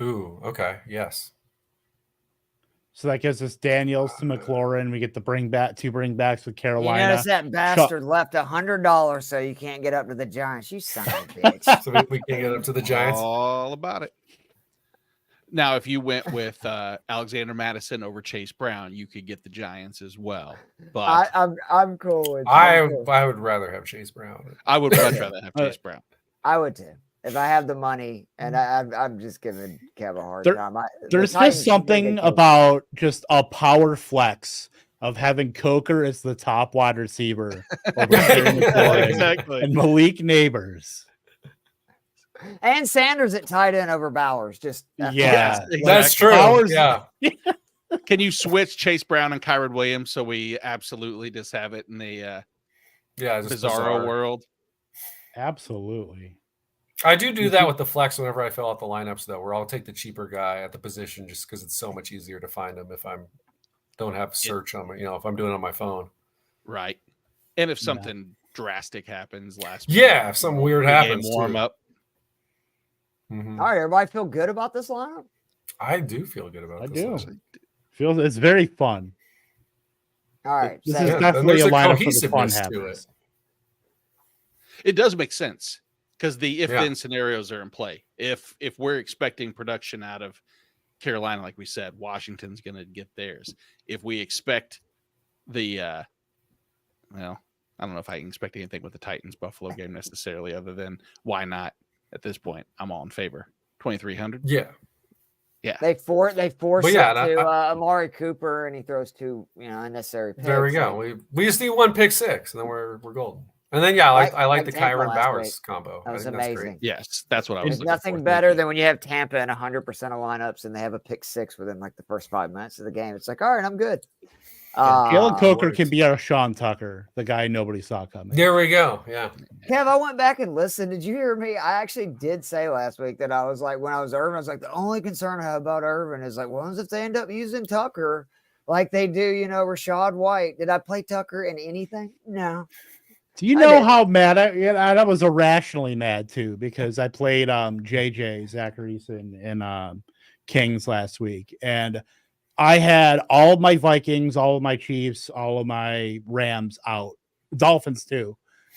Ooh, okay. Yes. So that gives us Daniels to McLaurin. We get the two bringbacks with You Carolina. notice that bastard left $100 so you can't get up to the Giants. You son of a bitch. So we can't get up to the Giants. All about it. Now, if you went with Alexander Madison over Chase Brown, you could get the Giants as well. But I'm cool with I would rather have Chase Brown. I would much rather have Chase Brown. I would too. If I have the money, and I'm just giving Kev a hard time. There's just something about just a power flex of having Coker as the top wide receiver over Exactly. and Malik Neighbors. And Sanders at tight end over Bowers. Just Yeah, That's true. Bowers, yeah. Can you switch Chase Brown and Kyron Williams so we absolutely just have it in the bizarro world? Absolutely. I do that with the flex whenever I fill out the lineups, though, where I'll take the cheaper guy at the position just because it's so much easier to find him if I'm don't have search on my, if I'm doing it on my phone. Right. And if something drastic happens last week, if something weird happens, warm up. Mm-hmm. All right, everybody feel good about this lineup? I do feel good about this. Feels it's very fun. All right. This is definitely a lineup for the fun to happens. It does make sense because the if-then scenarios are in play. If we're expecting production out of Carolina, like we said, Washington's going to get theirs. If we expect the, I don't know if I can expect anything with the Titans-Buffalo game necessarily other than why not at this point. I'm all in favor. 2,300. Yeah. They force it to Amari Cooper, and he throws two, unnecessary picks. There we go. We just need one pick six, and then we're golden. And then I like the Kyron Bowers combo. That was amazing. That's great. Yes, that's what I was. There's nothing better than when you have Tampa in 100% of lineups and they have a pick six within like the first 5 minutes of the game. It's like, all right, I'm good. Jalen Coker can be our Sean Tucker, the guy nobody saw coming. There we go. Yeah. Kev, I went back and listened. Did you hear me? I actually did say last week that I was like, when I was Irvin, I was like, the only concern I have about Irvin is like, what if they end up using Tucker like they do, Rashad White? Did I play Tucker in anything? No. Do you know how mad I was irrationally mad too, because I played JJ Zacharyson in Kings last week, and I had all of my Vikings, all of my Chiefs, all of my Rams out, Dolphins too.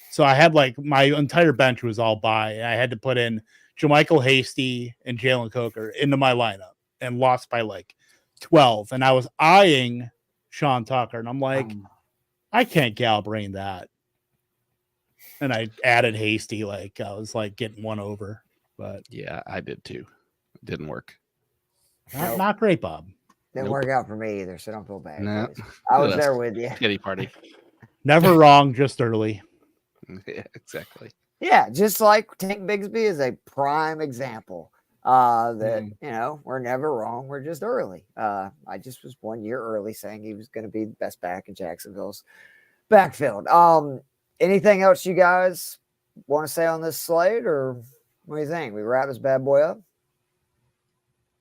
So I had like my entire bench was all by, and I had to put in Jermichael Hasty and Jalen Coker into my lineup and lost by like 12. And I was eyeing Sean Tucker, and I'm like, I can't gal brain that. And I added Hasty, like I was like getting one over, but yeah, I did too. It didn't work. Not great, Bob. Didn't work out for me either, so don't feel bad. No. I was there with you. Kitty party. Never wrong, just early. Yeah, exactly. Yeah, just like Tank Bigsby is a prime example that, we're never wrong. We're just early. I just was 1 year early saying he was going to be the best back in Jacksonville's backfield. Anything else you guys want to say on this slate, or what do you think? We wrap this bad boy up?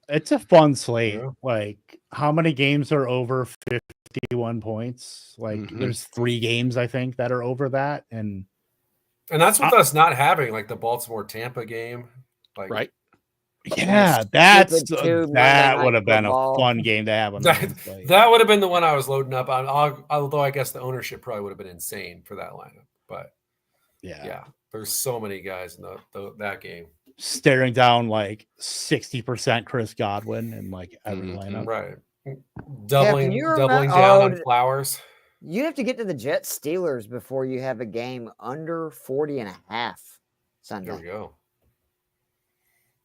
It's a fun slate. Yeah. Like, how many games are over 51 points? Like, there's 3 games, I think, that are over that. And that's with us not having like the Baltimore Tampa game. Like, right. Yeah, that would have been a fun game to have on that would have been the one I was loading up on. Although I guess the ownership probably would have been insane for that lineup. But yeah, there's so many guys in that game. Staring down like 60% Chris Godwin and like every lineup. Right. Doubling down on Flowers. You have to get to the Jets Steelers before you have a game under 40.5 Sunday. There we go.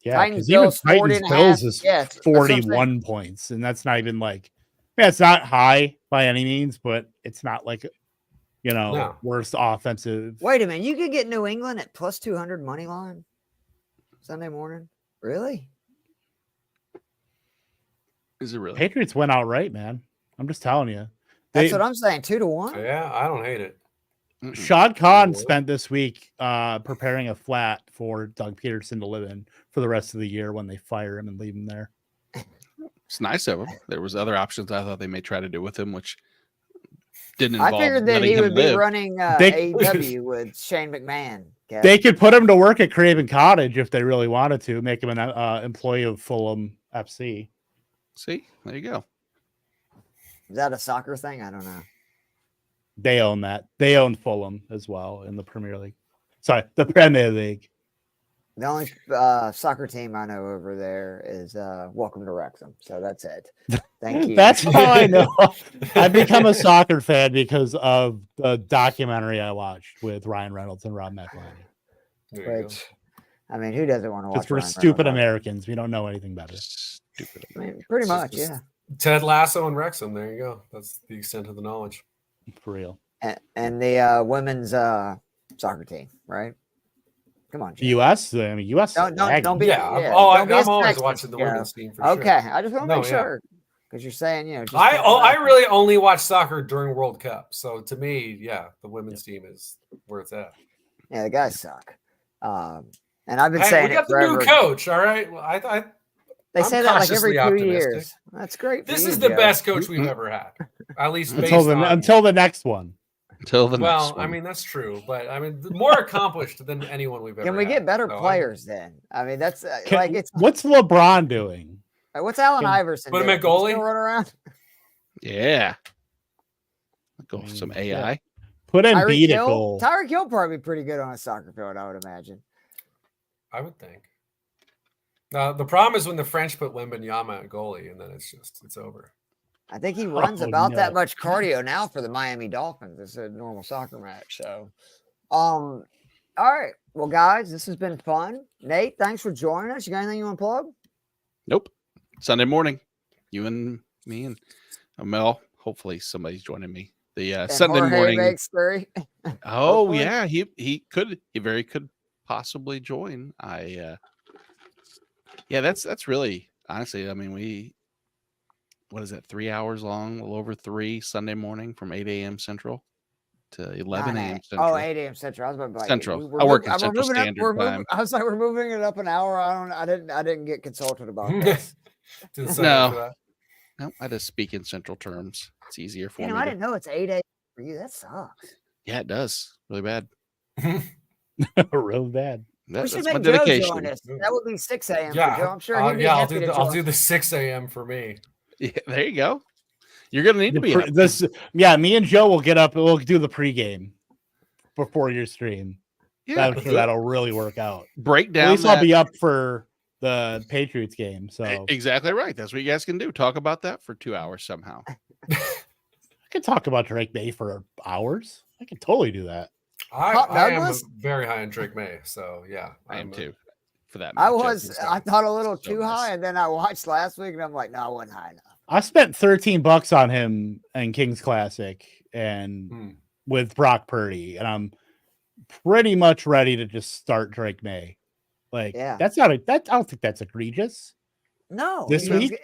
Yeah, because even Titans Bills is 41 points, and that's not even like, it's not high by any means, but it's not like, worst offensive. Wait a minute, you could get New England at plus 200 money line. Sunday morning? Really? Is it really? Patriots went out right, man. I'm just telling you. That's what I'm saying. 2-1. Yeah, I don't hate it. Shad Khan spent this week preparing a flat for Doug Peterson to live in for the rest of the year when they fire him and leave him there. It's nice of him. There was other options I thought they may try to do with him, which didn't involve. I figured that letting he him would live. be running AEW with Shane McMahon. Kev. They could put him to work at Craven Cottage if they really wanted to, make him an employee of Fulham FC. See, there you go. Is that a soccer thing? I don't know. They own that. They own Fulham as well in the Premier League. Sorry, the Premier League. The only soccer team I know over there is Welcome to Wrexham. So that's it. Thank you. That's how I know. I've become a soccer fan because of the documentary I watched with Ryan Reynolds and Rob McElhenney. Which, I mean, who doesn't want to watch? Because we're Ryan stupid Reynolds? Americans. We don't know anything better. Stupid. I mean, pretty much, yeah. Ted Lasso and Wrexham. There you go. That's the extent of the knowledge. For real. And the women's soccer team, right? Come on, Jim. U.S. I mean, U.S. Don't be. Yeah. Don't be a I'm always sexist, watching the Joe. women's team for Okay, sure. I just want to make sure because you're saying, just I really only watch soccer during World Cup. So to me, yeah, the women's team is where it's at. Yeah, the guys suck. And I've been Hey, saying we it got the forever. new coach. All right. Well, They I'm say that like every cautiously 2 optimistic. years. That's great. For this you, is the Joe. best coach we've ever had, at least based until the next one. Until the next Well, one. I mean that's true, but I mean more accomplished than anyone we've ever. Can we get had. better So, players then? I mean, that's What's LeBron doing? what's Allen Iverson put him doing? at goalie? Can he still run around? Yeah. Go for some AI. Put in Tyreek beat at Hill? goal. Tyreek Hill probably pretty good on a soccer field, I would imagine. I would think. Now the problem is when the French put Wembanyama at goalie, and then it's over. I think he runs Oh, about that no. much cardio now for the Miami Dolphins. It's a normal soccer match. So, all right. Well, guys, this has been fun. Nate, thanks for joining us. You got anything you want to plug? Nope. Sunday morning. You and me and Mel. Hopefully somebody's joining me. The And Sunday Jorge morning. makes 3. Oh hopefully. yeah, he very could possibly join. That's really honestly. I mean, what is that? 3 hours long, a little over 3 Sunday morning from 8 a.m. Central to 11 a.m. Central. 8 a.m. Central. I was about to Central. I work in Central moving Standard Time. I was like, we're moving it up an hour. I didn't get consulted about this. Didn't sign up for that. No, I just speak in Central terms. It's easier for me. I didn't know it's 8 a.m. for you. That sucks. Yeah, it does. Really bad. Real bad. We That's should my make Joe dedication. join us. That would be 6 a.m. Yeah, for Joe. I'm sure he'd be happy to I'll join. do the 6 a.m. for me. Yeah, there you go. You're gonna need to be up. Me and Joe will get up and we'll do the pregame before your stream. Yeah, That'll really work out. break down. At least I'll be up for the Patriots game. So Exactly right. That's what you guys can do. Talk about that for 2 hours somehow. I could talk about Drake May for hours. I could totally do that. I am Douglas? very high on Drake May, so yeah, I am too. For that, I matchup. I thought a little So too nice. high, and then I watched last week, and I'm like, no, I wasn't high enough. I spent $13 on him in Kings Classic and with Brock Purdy, and I'm pretty much ready to just start Drake May. Like, that's not I don't think that's egregious. No, This week?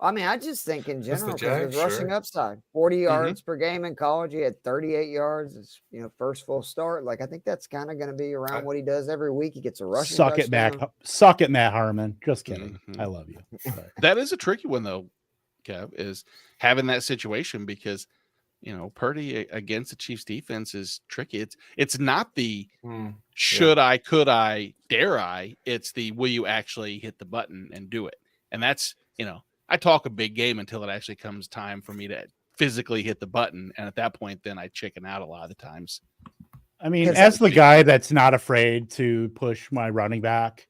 I mean, I just think in Just the general, because Jags, there's rushing sure. upside. 40 yards per game in college. He had 38 yards. It's, first full start. Like, I think that's kind of going to be around what he does every week. He gets a rushing touchdown. Suck it, Matt Harmon. Just kidding. I love you. That is a tricky one though, Kev, is having that situation because Purdy against the Chiefs defense is tricky. It's not the should I, could I, dare I. It's the will you actually hit the button and do it. And that's, I talk a big game until it actually comes time for me to physically hit the button. And at that point, then I chicken out a lot of the times. I mean, as the guy that's not afraid to push my running back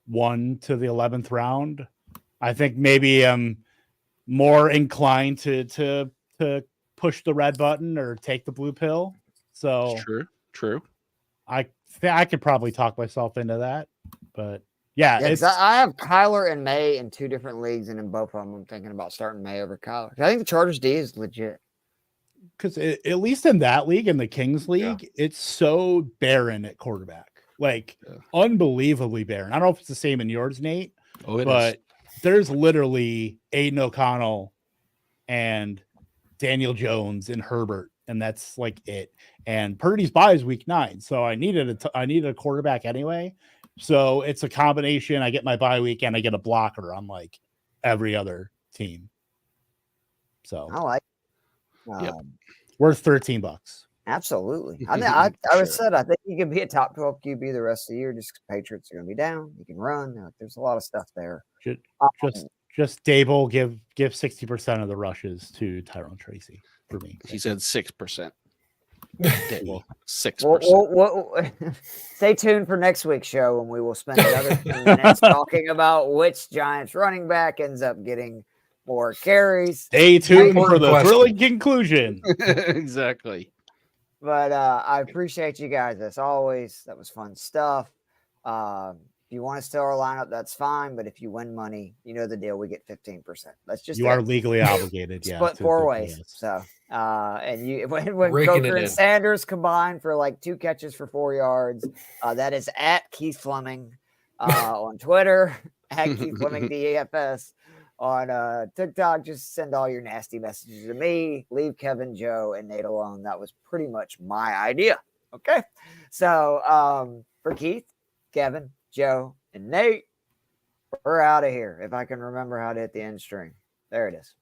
1 to the 11th round, I think maybe I'm more inclined to push the red button or take the blue pill. So true. I could probably talk myself into that, but yeah, I have Kyler and May in 2 different leagues, and in both of them, I'm thinking about starting May over Kyler. I think the Chargers D is legit. Because at least in that league, in the Kings League, it's so barren at quarterback. like unbelievably barren. I don't know if it's the same in yours, Nate, But there's literally Aiden O'Connell and Daniel Jones and Herbert, and that's like it. And Purdy's bye is week 9, so I needed a quarterback anyway. So it's a combination. I get my bye week and I get a blocker on like every other team. So I like. Worth $13. Absolutely. I mean, I said I think you can be a top 12 QB the rest of the year. Just 'cause Patriots are going to be down. You can run. There's a lot of stuff there. Just Dable give 60% of the rushes to Tyrone Tracy for me. He said 6%. Dable, 6%. Stay tuned for next week's show when we will spend another 10 minutes talking about which Giants running back ends up getting more carries. Stay tuned for the thrilling conclusion. Exactly. But I appreciate you guys as always. That was fun stuff. If you want to steal our lineup, that's fine. But if you win money, you know the deal. We get 15%. That's just are legally obligated. Split 4 ways. So and you when Coker and Sanders combined for like 2 catches for 4 yards, that is at Keith Fleming on Twitter, at Keith Fleming DFS. On TikTok, just send all your nasty messages to me. Leave Kevin, Joe, and Nate alone. That was pretty much my idea. Okay. So for Keith, Kevin, Joe, and Nate, we're out of here. If I can remember how to hit the end string. There it is.